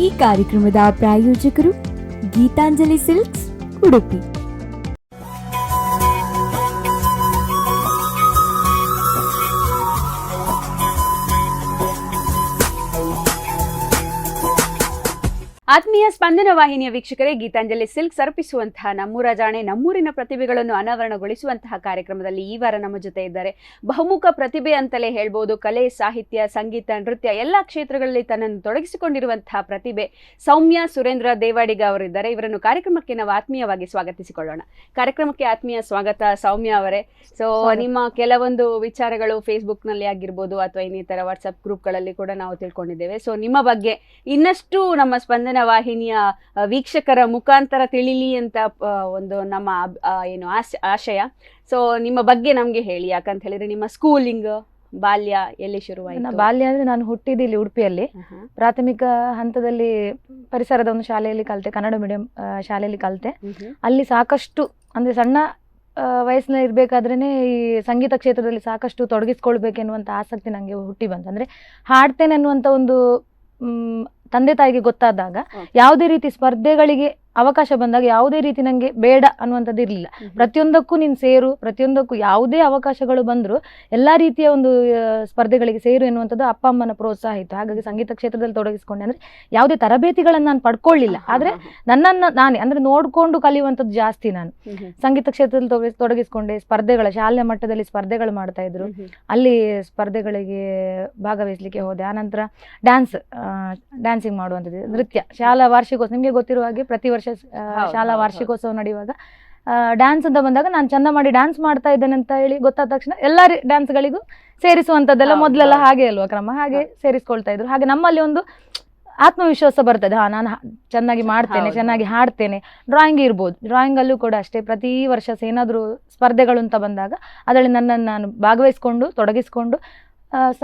ಈ ಕಾರ್ಯಕ್ರಮದ ಪ್ರಾಯೋಜಕರು ಗೀತಾಂಜಲಿ ಸಿಲ್ಕ್ಸ್, ಉಡುಪಿ. ಆತ್ಮೀಯ ಸ್ಪಂದನ ವಾಹಿನಿಯ ವೀಕ್ಷಕರೇ, ಗೀತಾಂಜಲಿ ಸಿಲ್ಕ್ಸ್ ಅರ್ಪಿಸುವಂತಹ ನಮ್ಮೂರ ಜಾಣೆ, ನಮ್ಮೂರಿನ ಪ್ರತಿಭೆಗಳನ್ನು ಅನಾವರಣಗೊಳಿಸುವಂತಹ ಕಾರ್ಯಕ್ರಮದಲ್ಲಿ ಈ ವಾರ ನಮ್ಮ ಜೊತೆ ಇದ್ದಾರೆ. ಬಹುಮುಖ ಪ್ರತಿಭೆ ಅಂತಲೇ ಹೇಳ್ಬೋದು. ಕಲೆ, ಸಾಹಿತ್ಯ, ಸಂಗೀತ, ನೃತ್ಯ ಎಲ್ಲ ಕ್ಷೇತ್ರಗಳಲ್ಲಿ ತನ್ನನ್ನು ತೊಡಗಿಸಿಕೊಂಡಿರುವಂತಹ ಪ್ರತಿಭೆ ಸೌಮ್ಯ ಸುರೇಂದ್ರ ದೇವಾಡಿಗ ಅವರಿದ್ದಾರೆ. ಇವರನ್ನು ಕಾರ್ಯಕ್ರಮಕ್ಕೆ ನಾವು ಆತ್ಮೀಯವಾಗಿ ಸ್ವಾಗತಿಸಿಕೊಳ್ಳೋಣ. ಕಾರ್ಯಕ್ರಮಕ್ಕೆ ಆತ್ಮೀಯ ಸ್ವಾಗತ ಸೌಮ್ಯ ಅವರೇ. ಸೊ ನಿಮ್ಮ ಕೆಲವೊಂದು ವಿಚಾರಗಳು ಫೇಸ್ಬುಕ್ನಲ್ಲಿ ಆಗಿರ್ಬೋದು ಅಥವಾ ಇನ್ನಿತರ ವಾಟ್ಸಪ್ ಗ್ರೂಪ್ಗಳಲ್ಲಿ ಕೂಡ ನಾವು ತಿಳ್ಕೊಂಡಿದ್ದೇವೆ. ಸೊ ನಿಮ್ಮ ಬಗ್ಗೆ ಇನ್ನಷ್ಟು ನಮ್ಮ ಸ್ಪಂದನ ವಾಹಿನಿಯ ವೀಕ್ಷಕರ ಮುಖಾಂತರ ತಿಳಿಲಿ ಅಂತ ಒಂದು ನಮ್ಮ ಏನು ಆಶಯ. ಸೊ ನಿಮ್ಮ ಬಗ್ಗೆ ನಮ್ಗೆ ಹೇಳಿ, ಯಾಕಂತ ಹೇಳಿದ್ರೆ ನಿಮ್ಮ ಸ್ಕೂಲಿಂಗ್ ಬಾಲ್ಯ ಎಲ್ಲಿ ಶುರುವಾಯಿತು? ಬಾಲ್ಯ ಅಂದ್ರೆ ನಾನು ಹುಟ್ಟಿದ್ದು ಇಲ್ಲಿ ಉಡುಪಿಯಲ್ಲಿ. ಪ್ರಾಥಮಿಕ ಹಂತದಲ್ಲಿ ಪರಿಸರದ ಒಂದು ಶಾಲೆಯಲ್ಲಿ ಕಲಿತೆ, ಕನ್ನಡ ಮೀಡಿಯಂ ಶಾಲೆಯಲ್ಲಿ ಕಲಿತೆ. ಅಲ್ಲಿ ಸಾಕಷ್ಟು ಅಂದ್ರೆ ಸಣ್ಣ ವಯಸ್ಸಿನಲ್ಲಿ ಇರ್ಬೇಕಾದ್ರೇನೆ ಈ ಸಂಗೀತ ಕ್ಷೇತ್ರದಲ್ಲಿ ಸಾಕಷ್ಟು ತೊಡಗಿಸ್ಕೊಳ್ಬೇಕೆನ್ನುವಂತ ಆಸಕ್ತಿ ನಂಗೆ ಹುಟ್ಟಿ ಬಂತು. ಅಂದ್ರೆ ಹಾಡ್ತೇನೆ ಅನ್ನುವಂತ ಒಂದು ತಂದೆ ತಾಯಿಗೆ ಗೊತ್ತಾದಾಗ ಯಾವುದೇ ರೀತಿ ಸ್ಪರ್ಧೆಗಳಿಗೆ ಅವಕಾಶ ಬಂದಾಗ ಯಾವುದೇ ರೀತಿ ನಂಗೆ ಬೇಡ ಅನ್ನುವಂಥದ್ದು ಇರಲಿಲ್ಲ. ಪ್ರತಿಯೊಂದಕ್ಕೂ ನೀನು ಸೇರು, ಪ್ರತಿಯೊಂದಕ್ಕೂ ಯಾವುದೇ ಅವಕಾಶಗಳು ಬಂದರೂ ಎಲ್ಲ ರೀತಿಯ ಒಂದು ಸ್ಪರ್ಧೆಗಳಿಗೆ ಸೇರು ಎನ್ನುವಂಥದ್ದು ಅಪ್ಪ ಅಮ್ಮನ ಪ್ರೋತ್ಸಾಹ ಇತ್ತು. ಹಾಗಾಗಿ ಸಂಗೀತ ಕ್ಷೇತ್ರದಲ್ಲಿ ತೊಡಗಿಸ್ಕೊಂಡೆ. ಅಂದ್ರೆ ಯಾವುದೇ ತರಬೇತಿಗಳನ್ನು ನಾನು ಪಡ್ಕೊಳ್ಳಿಲ್ಲ, ಆದರೆ ನನ್ನನ್ನು ನಾನೇ ಅಂದ್ರೆ ನೋಡ್ಕೊಂಡು ಕಲಿಯುವಂಥದ್ದು ಜಾಸ್ತಿ. ನಾನು ಸಂಗೀತ ಕ್ಷೇತ್ರದಲ್ಲಿ ತೊಡಗಿಸ್ಕೊಂಡೆ. ಸ್ಪರ್ಧೆಗಳ ಶಾಲೆಯ ಮಟ್ಟದಲ್ಲಿ ಸ್ಪರ್ಧೆಗಳು ಮಾಡ್ತಾ ಇದ್ರು, ಅಲ್ಲಿ ಸ್ಪರ್ಧೆಗಳಿಗೆ ಭಾಗವಹಿಸ್ಲಿಕ್ಕೆ ಹೋದೆ. ಆನಂತರ ಡ್ಯಾನ್ಸಿಂಗ್ ಮಾಡುವಂಥದ್ದು, ನೃತ್ಯ, ಶಾಲಾ ವಾರ್ಷಿಕೋತ್ಸವ. ನಿಮಗೆ ಗೊತ್ತಿರುವ ಹಾಗೆ ಪ್ರತಿ ವರ್ಷ ಶಾಲಾ ವಾರ್ಷಿಕೋತ್ಸವ ನಡೆಯುವಾಗ ಡ್ಯಾನ್ಸ್ ಅಂತ ಬಂದಾಗ ನಾನು ಚಂದ ಮಾಡಿ ಡ್ಯಾನ್ಸ್ ಮಾಡ್ತಾ ಇದ್ದೇನೆ ಅಂತ ಹೇಳಿ ಗೊತ್ತಾದ ತಕ್ಷಣ ಎಲ್ಲ ಡ್ಯಾನ್ಸ್ಗಳಿಗೂ ಸೇರಿಸುವಂಥದ್ದೆಲ್ಲ ಮೊದಲೆಲ್ಲ ಹಾಗೆ ಅಲ್ವಾ ಕ್ರಮ, ಹಾಗೆ ಸೇರಿಸ್ಕೊಳ್ತಾ ಇದ್ರು. ಹಾಗೆ ನಮ್ಮಲ್ಲಿ ಒಂದು ಆತ್ಮವಿಶ್ವಾಸ ಬರ್ತದೆ, ನಾನು ಚೆನ್ನಾಗಿ ಮಾಡ್ತೇನೆ, ಚೆನ್ನಾಗಿ ಹಾಡ್ತೇನೆ. ಡ್ರಾಯಿಂಗ್ ಇರ್ಬೋದು, ಡ್ರಾಯಿಂಗಲ್ಲೂ ಕೂಡ ಅಷ್ಟೇ. ಪ್ರತಿ ವರ್ಷ ಏನಾದರೂ ಸ್ಪರ್ಧೆಗಳು ಅಂತ ಬಂದಾಗ ಅದರಲ್ಲಿ ನನ್ನನ್ನು ನಾನು ಭಾಗವಹಿಸ್ಕೊಂಡು ತೊಡಗಿಸ್ಕೊಂಡು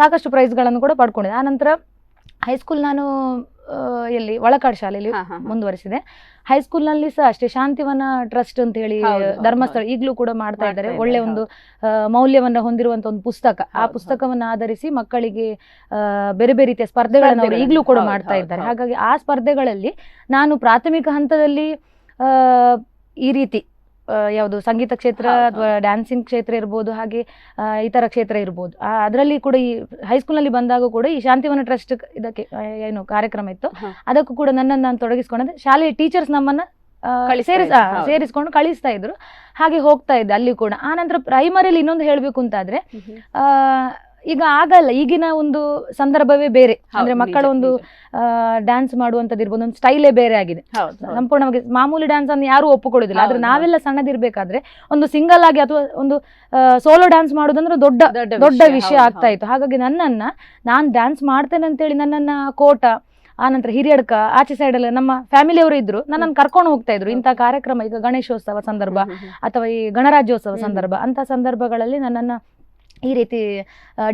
ಸಾಕಷ್ಟು ಪ್ರೈಸ್ಗಳನ್ನು ಕೂಡ ಪಡ್ಕೊಂಡಿದ್ದೆ. ಆನಂತರ ಹೈಸ್ಕೂಲ್ ನಾನು ಎಲ್ಲಿ ಒಳಕಾಡು ಶಾಲೆಯಲ್ಲಿ ಮುಂದುವರಿಸಿದೆ. ಹೈಸ್ಕೂಲ್ನಲ್ಲಿ ಸಹ ಅಷ್ಟೇ ಶಾಂತಿವನ ಟ್ರಸ್ಟ್ ಅಂತ ಹೇಳಿ ಧರ್ಮಸ್ಥಳ ಈಗಲೂ ಕೂಡ ಮಾಡ್ತಾ ಇದ್ದಾರೆ. ಒಳ್ಳೆ ಒಂದು ಮೌಲ್ಯವನ್ನ ಹೊಂದಿರುವಂತ ಒಂದು ಪುಸ್ತಕ. ಆ ಪುಸ್ತಕವನ್ನು ಆಧರಿಸಿ ಮಕ್ಕಳಿಗೆ ಬೇರೆ ಬೇರೆ ರೀತಿಯ ಸ್ಪರ್ಧೆಗಳನ್ನು ಅವರು ಈಗಲೂ ಕೂಡ ಮಾಡ್ತಾ ಇದ್ದಾರೆ. ಹಾಗಾಗಿ ಆ ಸ್ಪರ್ಧೆಗಳಲ್ಲಿ ನಾನು ಪ್ರಾಥಮಿಕ ಹಂತದಲ್ಲಿ ಈ ರೀತಿ ಯಾವುದು ಸಂಗೀತ ಕ್ಷೇತ್ರ ಅಥವಾ ಡ್ಯಾನ್ಸಿಂಗ್ ಕ್ಷೇತ್ರ ಇರ್ಬೋದು, ಹಾಗೆ ಇತರ ಕ್ಷೇತ್ರ ಇರ್ಬೋದು, ಅದರಲ್ಲಿ ಕೂಡ ಈ ಹೈಸ್ಕೂಲ್ನಲ್ಲಿ ಬಂದಾಗ ಕೂಡ ಈ ಶಾಂತಿವನ ಟ್ರಸ್ಟ್ ಇದಕ್ಕೆ ಏನು ಕಾರ್ಯಕ್ರಮ ಇತ್ತು, ಅದಕ್ಕೂ ಕೂಡ ನನ್ನನ್ನು ನಾನು ತೊಡಗಿಸ್ಕೊಂಡೆ. ಶಾಲೆಯ ಟೀಚರ್ಸ್ ನಮ್ಮನ್ನ ಸೇರಿಸ್ಕೊಂಡು ಕಳಿಸ್ತಾ ಇದ್ರು, ಹಾಗೆ ಹೋಗ್ತಾ ಇದ್ದೆ ಅಲ್ಲಿ ಕೂಡ. ಆನಂತರ ಪ್ರೈಮರಿಯಲ್ಲಿ ಇನ್ನೊಂದು ಹೇಳ್ಬೇಕು ಅಂತಾದ್ರೆ ಈಗ ಆಗಲ್ಲ, ಈಗಿನ ಒಂದು ಸಂದರ್ಭವೇ ಬೇರೆ. ಅಂದ್ರೆ ಮಕ್ಕಳ ಒಂದು ಡ್ಯಾನ್ಸ್ ಮಾಡುವಂಥದ್ದು ಇರ್ಬೋದು, ಒಂದು ಸ್ಟೈಲೇ ಬೇರೆ ಆಗಿದೆ ಸಂಪೂರ್ಣವಾಗಿ. ಮಾಮೂಲಿ ಡ್ಯಾನ್ಸ್ ಅನ್ನು ಯಾರು ಒಪ್ಪಿಕೊಳ್ಳುದಿಲ್ಲ. ಆದ್ರೆ ನಾವೆಲ್ಲ ಸಣ್ಣದಿರ್ಬೇಕಾದ್ರೆ ಒಂದು ಸಿಂಗಲ್ ಆಗಿ ಅಥವಾ ಒಂದು ಸೋಲೋ ಡ್ಯಾನ್ಸ್ ಮಾಡೋದಂದ್ರೆ ದೊಡ್ಡ ವಿಷಯ ಆಗ್ತಾ ಇತ್ತು. ಹಾಗಾಗಿ ನಾನು ಡ್ಯಾನ್ಸ್ ಮಾಡ್ತೇನೆ ಅಂತೇಳಿ ನನ್ನನ್ನ ಕೋಟ, ಆನಂತರ ಹಿರಿಯಡ್ಕ, ಆಚೆ ಸೈಡಲ್ಲಿ ನಮ್ಮ ಫ್ಯಾಮಿಲಿಯವರು ಇದ್ರು, ನನ್ನನ್ನು ಕರ್ಕೊಂಡು ಹೋಗ್ತಾ ಇದ್ರು. ಇಂಥ ಕಾರ್ಯಕ್ರಮ, ಈಗ ಗಣೇಶೋತ್ಸವ ಸಂದರ್ಭ ಅಥವಾ ಈ ಗಣರಾಜ್ಯೋತ್ಸವ ಸಂದರ್ಭ, ಅಂತ ಸಂದರ್ಭಗಳಲ್ಲಿ ನನ್ನನ್ನು ಈ ರೀತಿ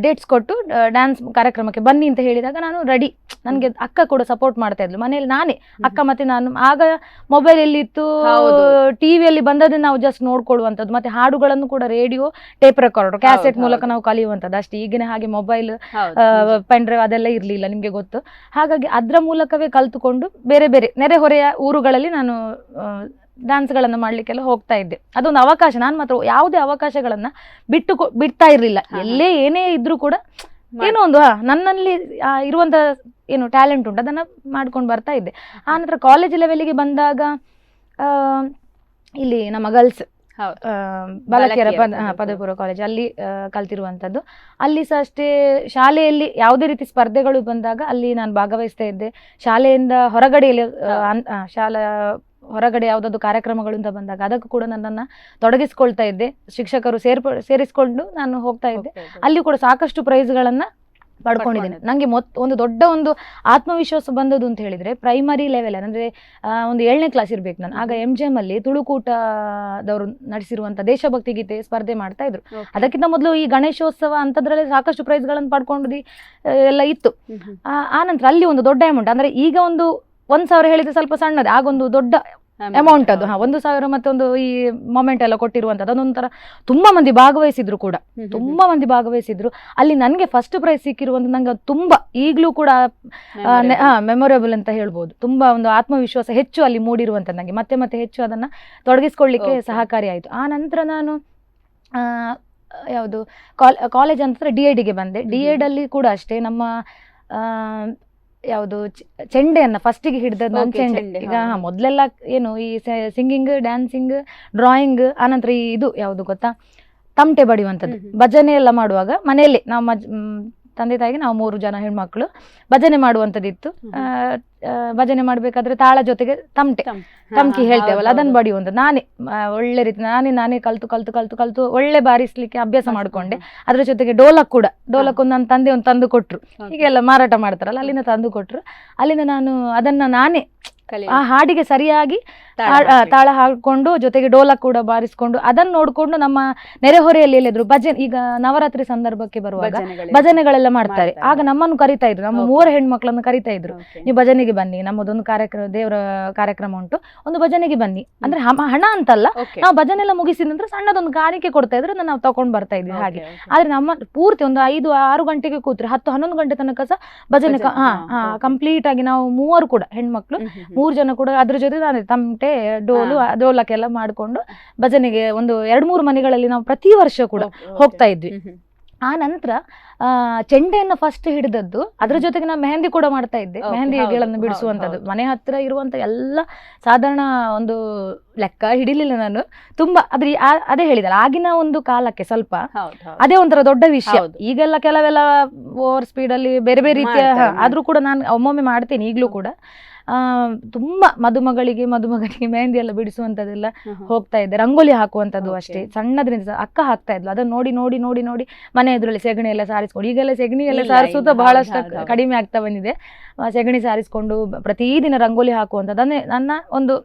ಡೇಟ್ಸ್ ಕೊಟ್ಟು ಡ್ಯಾನ್ಸ್ ಕಾರ್ಯಕ್ರಮಕ್ಕೆ ಬನ್ನಿ ಅಂತ ಹೇಳಿದಾಗ ನಾನು ರೆಡಿ. ನನಗೆ ಅಕ್ಕ ಕೂಡ ಸಪೋರ್ಟ್ ಮಾಡ್ತಾ ಇದ್ಲು ಮನೆಯಲ್ಲಿ. ನಾನೇ ಅಕ್ಕ ಮತ್ತೆ ನಾನು. ಆಗ ಮೊಬೈಲ್ ಎಲ್ಲಿತ್ತು, ಟಿವಿಯಲ್ಲಿ ಬಂದದ್ದು ನಾವು ಜಸ್ಟ್ ನೋಡ್ಕೊಳ್ಳುವಂಥದ್ದು, ಮತ್ತೆ ಹಾಡುಗಳನ್ನು ಕೂಡ ರೇಡಿಯೋ, ಟೇಪ್ ರೆಕಾರ್ಡರ್, ಕ್ಯಾಸೆಟ್ ಮೂಲಕ ನಾವು ಕಲಿಯುವಂಥದ್ದು ಅಷ್ಟೇ. ಈಗಿನ ಹಾಗೆ ಮೊಬೈಲ್, ಪೆನ್ ಡ್ರೈವ್ ಅದೆಲ್ಲ ಇರಲಿಲ್ಲ, ನಿಮಗೆ ಗೊತ್ತು. ಹಾಗಾಗಿ ಅದರ ಮೂಲಕವೇ ಕಲ್ತುಕೊಂಡು ಬೇರೆ ಬೇರೆ ನೆರೆಹೊರೆಯ ಊರುಗಳಲ್ಲಿ ನಾನು ಡ್ಯಾನ್ಸ್ಗಳನ್ನು ಮಾಡ್ಲಿಕ್ಕೆಲ್ಲ ಹೋಗ್ತಾ ಇದ್ದೆ. ಅದೊಂದು ಅವಕಾಶ. ನಾನು ಮಾತ್ರ ಯಾವುದೇ ಅವಕಾಶಗಳನ್ನ ಬಿಡ್ತಾ ಇರ್ಲಿಲ್ಲ. ಎಲ್ಲೇ ಏನೇ ಇದ್ರೂ ಕೂಡ ಏನೋ ಒಂದು ನನ್ನಲ್ಲಿ ಇರುವಂತ ಏನು ಟ್ಯಾಲೆಂಟ್ ಉಂಟು ಅದನ್ನ ಮಾಡ್ಕೊಂಡು ಬರ್ತಾ ಇದ್ದೆ. ಆನಂತರ ಕಾಲೇಜ್ ಲೆವೆಲ್ಗೆ ಬಂದಾಗ ಇಲ್ಲಿ ನಮ್ಮ ಗರ್ಲ್ಸ್ ಬಾಲಕಿಯರ ಪದವಿ ಪೂರ್ವ ಕಾಲೇಜ್ ಅಲ್ಲಿ ಕಲ್ತಿರುವಂಥದ್ದು. ಅಲ್ಲಿ ಸಹ ಅಷ್ಟೇ ಶಾಲೆಯಲ್ಲಿ ಯಾವುದೇ ರೀತಿ ಸ್ಪರ್ಧೆಗಳು ಬಂದಾಗ ಅಲ್ಲಿ ನಾನು ಭಾಗವಹಿಸ್ತಾ ಇದ್ದೆ. ಶಾಲೆಯಿಂದ ಹೊರಗಡೆಯಲ್ಲಿ ಶಾಲಾ ಹೊರಗಡೆ ಯಾವುದಾದ್ರು ಕಾರ್ಯಕ್ರಮಗಳು ಅಂತ ಬಂದಾಗ ಅದಕ್ಕೂ ಕೂಡ ನನ್ನನ್ನು ತೊಡಗಿಸ್ಕೊಳ್ತಾ ಇದ್ದೆ. ಶಿಕ್ಷಕರು ಸೇರಿಸ್ಕೊಂಡು ನಾನು ಹೋಗ್ತಾ ಇದ್ದೆ. ಅಲ್ಲಿ ಕೂಡ ಸಾಕಷ್ಟು ಪ್ರೈಸ್ಗಳನ್ನು ಪಡ್ಕೊಂಡಿದ್ದೇನೆ. ನನಗೆ ಒಂದು ದೊಡ್ಡ ಒಂದು ಆತ್ಮವಿಶ್ವಾಸ ಬಂದದ್ದು ಅಂತ ಹೇಳಿದ್ರೆ ಪ್ರೈಮರಿ ಲೆವೆಲ್ ಅಂದ್ರೆ ಒಂದು 7ನೇ ಕ್ಲಾಸ್ ಇರ್ಬೇಕು ನಾನು. ಆಗ MGM ಅಲ್ಲಿ ತುಳುಕೂಟದವರು ನಡೆಸಿರುವಂತ ದೇಶಭಕ್ತಿ ಗೀತೆ ಸ್ಪರ್ಧೆ ಮಾಡ್ತಾ ಇದ್ರು. ಅದಕ್ಕಿಂತ ಮೊದಲು ಈ ಗಣೇಶೋತ್ಸವ ಅಂತದ್ರಲ್ಲಿ ಸಾಕಷ್ಟು ಪ್ರೈಸ್ಗಳನ್ನು ಪಡ್ಕೊಂಡು ಎಲ್ಲ ಇತ್ತು. ಆನಂತರ ಅಲ್ಲಿ ಒಂದು ದೊಡ್ಡ ಅಮೌಂಟ್, ಅಂದ್ರೆ ಈಗ ಒಂದು 1,000 ಹೇಳಿದ್ರೆ ಸ್ವಲ್ಪ ಸಣ್ಣದೇ, ಆಗೊಂದು ದೊಡ್ಡ ಅಮೌಂಟ್ ಅದು 1,000 ಮತ್ತೊಂದು ಈ ಮೊಮೆಂಟ್ ಎಲ್ಲ ಕೊಟ್ಟಿರುವಂತದ್ದು ಅದೊಂಥರ ತುಂಬಾ ಮಂದಿ ಭಾಗವಹಿಸಿದ್ರು ಕೂಡ, ತುಂಬಾ ಮಂದಿ ಭಾಗವಹಿಸಿದ್ರು. ಅಲ್ಲಿ ನನಗೆ ಫಸ್ಟ್ ಪ್ರೈಸ್ ಸಿಕ್ಕಿರುವಂತ ನಂಗೆ ತುಂಬಾ ಈಗಲೂ ಕೂಡ ಮೆಮೊರೇಬಲ್ ಅಂತ ಹೇಳ್ಬೋದು. ತುಂಬಾ ಒಂದು ಆತ್ಮವಿಶ್ವಾಸ ಹೆಚ್ಚು ಅಲ್ಲಿ ಮೂಡಿರುವಂತ ನಂಗೆ ಮತ್ತೆ ಮತ್ತೆ ಹೆಚ್ಚು ಅದನ್ನ ತೊಡಗಿಸ್ಕೊಳ್ಳಿಕ್ಕೆ ಸಹಕಾರಿ ಆಯ್ತು. ಆ ನಂತರ ನಾನು ಯಾವುದು ಕಾಲೇಜ್ ಅಂತ DED ಗೆ ಬಂದೆ. DED ಅಲ್ಲಿ ಕೂಡ ಅಷ್ಟೇ ನಮ್ಮ ಯಾವುದು ಚೆಂಡೆಯನ್ನ ಫಸ್ಟಿಗೆ ಹಿಡಿದದ್ದು ನಾನು ಚೆಂಡೆ. ಈಗ ಮೊದಲೆಲ್ಲ ಏನು ಈ ಸಿಂಗಿಂಗ್, ಡ್ಯಾನ್ಸಿಂಗ್, ಡ್ರಾಯಿಂಗ್, ಆನಂತರ ಇದು ಯಾವುದು ಗೊತ್ತಾ, ತಮಟೆ ಬಡಿಯುವಂಥದ್ದು. ಭಜನೆ ಎಲ್ಲ ಮಾಡುವಾಗ ಮನೆಯಲ್ಲಿ ನಾವು ತಂದೆ ತಾಯಿಗೆ ನಾವು 3 ಜನ ಹೆಣ್ಮಕ್ಳು ಭಜನೆ ಮಾಡುವಂಥದ್ದಿತ್ತು. ಭಜನೆ ಮಾಡ್ಬೇಕಾದ್ರೆ ತಾಳ ಜೊತೆಗೆ ತಮ್ಕಿ ಹೇಳ್ತೇವಲ್ಲ ಅದನ್ನ ಬಡಿಯುವಂಥದ್ದು ನಾನೇ ಒಳ್ಳೆ ರೀತಿ ನಾನೇ ಕಲ್ತು ಒಳ್ಳೆ ಬಾರಿಸ್ಲಿಕ್ಕೆ ಅಭ್ಯಾಸ ಮಾಡ್ಕೊಂಡೆ. ಅದ್ರ ಜೊತೆಗೆ ಡೋಲಕ್ ಕೂಡ, ಡೋಲಕ್ ಒಂದು ನನ್ನ ತಂದೆ ಒಂದು ತಂದು ಕೊಟ್ರು, ಹೀಗೆಲ್ಲ ಮಾರಾಟ ಮಾಡ್ತಾರಲ್ಲ ಅಲ್ಲಿಂದ ತಂದು ಕೊಟ್ರು. ಅಲ್ಲಿಂದ ನಾನು ಅದನ್ನ ನಾನೇ ಆ ಹಾಡಿಗೆ ಸರಿಯಾಗಿ ತಾಳ ಹಾಕೊಂಡು ಜೊತೆಗೆ ಡೋಲಕ್ ಕೂಡ ಬಾರಿಸ್ಕೊಂಡು ಅದನ್ನ ನೋಡ್ಕೊಂಡು ನಮ್ಮ ನೆರೆಹೊರೆಯಲ್ಲಿ ಎಲ್ಲಿದ್ರು ಭಜನೆ, ಈಗ ನವರಾತ್ರಿ ಸಂದರ್ಭಕ್ಕೆ ಬರುವಾಗ ಭಜನೆಗಳೆಲ್ಲ ಮಾಡ್ತಾರೆ. ಆಗ ನಮ್ಮನ್ನು ಕರಿತಾ ಇದ್ರು, ನಮ್ಮ 3 ಹೆಣ್ಮಕ್ಳನ್ನು ಕರಿತಾ ಇದ್ರು, ನೀವು ಭಜನೆಗೆ ಬನ್ನಿ, ನಮ್ಮದೊಂದು ಕಾರ್ಯಕ್ರಮ ದೇವರ ಕಾರ್ಯಕ್ರಮ ಉಂಟು, ಒಂದು ಭಜನೆಗೆ ಬನ್ನಿ. ಅಂದ್ರೆ ಹಣ ಅಂತಲ್ಲ, ನಾವು ಭಜನೆ ಎಲ್ಲ ಮುಗಿಸಿದ ನಂತರ ಸಣ್ಣದೊಂದು ಕಾಣಿಕೆ ಕೊಡ್ತಾ ಇದ್ರು, ನಾವು ತಗೊಂಡ್ ಬರ್ತಾ ಇದ್ವಿ ಹಾಗೆ. ಆದ್ರೆ ನಮ್ಮ ಪೂರ್ತಿ ಒಂದು 5-6 ಗಂಟೆಗೆ ಕೂತ್ರೆ 10-11 ಗಂಟೆ ತನಕ ಸಹ ಭಜನೆ ಕಂಪ್ಲೀಟ್ ಆಗಿ ನಾವು 3 ಕೂಡ ಹೆಣ್ಮಕ್ಳು 3 ಜನ ಕೂಡ ಅದ್ರ ಜೊತೆ ನಾನು ತಮಟೆ, ಡೋಲಕ್ಕೆಲ್ಲ ಮಾಡ್ಕೊಂಡು ಭಜನೆಗೆ ಒಂದು 2-3 ಮನೆಗಳಲ್ಲಿ ನಾವು ಪ್ರತಿ ವರ್ಷ ಕೂಡ ಹೋಗ್ತಾ ಇದ್ವಿ. ಆ ನಂತರ ಚೆಂಡೆಯನ್ನ ಫಸ್ಟ್ ಹಿಡಿದದ್ದು, ಅದ್ರ ಜೊತೆಗೆ ನಾನು ಮೆಹಂದಿ ಕೂಡ ಮಾಡ್ತಾ ಇದ್ದೆ. ಮೆಹಂದಿಗಳನ್ನು ಬಿಡಿಸುವಂಥದ್ದು ಮನೆ ಹತ್ರ ಇರುವಂತ ಎಲ್ಲ ಸಾಧಾರಣ ಒಂದು ಲೆಕ್ಕ ಹಿಡಿಲಿಲ್ಲ ನಾನು ತುಂಬಾ. ಅದೇ ಹೇಳಿದಲ್ಲ ಆಗಿನ ಒಂದು ಕಾಲಕ್ಕೆ ಸ್ವಲ್ಪ ಅದೇ ಒಂಥರ ದೊಡ್ಡ ವಿಷಯ. ಈಗೆಲ್ಲ ಕೆಲವೆಲ್ಲ ಓವರ್ ಸ್ಪೀಡ್ ಅಲ್ಲಿ ಬೇರೆ ಬೇರೆ ರೀತಿಯ, ಆದ್ರೂ ಕೂಡ ನಾನು ಒಮ್ಮೊಮ್ಮೆ ಮಾಡ್ತೇನೆ ಈಗಲೂ ಕೂಡ. ತುಂಬಾ ಮದುಮಗಳಿಗೆ ಮೆಹಂದಿ ಎಲ್ಲ ಬಿಡಿಸುವಂತದ್ದೆಲ್ಲ ಹೋಗ್ತಾ ಇದ್ದೆ. ರಂಗೋಲಿ ಹಾಕುವಂಥದ್ದು ಅಷ್ಟೇ ಸಣ್ಣದ್ರಿಂದ ಅಕ್ಕ ಹಾಕ್ತಾ ಇದ್ಲು, ಅದನ್ನ ನೋಡಿ ಮನೆ ಎದುರಲ್ಲಿ ಸೆಗಣಿ ಎಲ್ಲ ಸಾರಿಸ್ಕೊಂಡು, ಈಗೆಲ್ಲ ಸೆಗಣಿ ಎಲ್ಲ ಸಾರಿಸುತ್ತಾ ಬಹಳಷ್ಟು ಕಡಿಮೆ ಆಗ್ತಾ ಬಂದಿದೆ. ಸೆಗಣಿ ಸಾರಿಸ್ಕೊಂಡು ಪ್ರತಿದಿನ ರಂಗೋಲಿ ಹಾಕುವಂಥದ್ದು ನನ್ನ ಒಂದು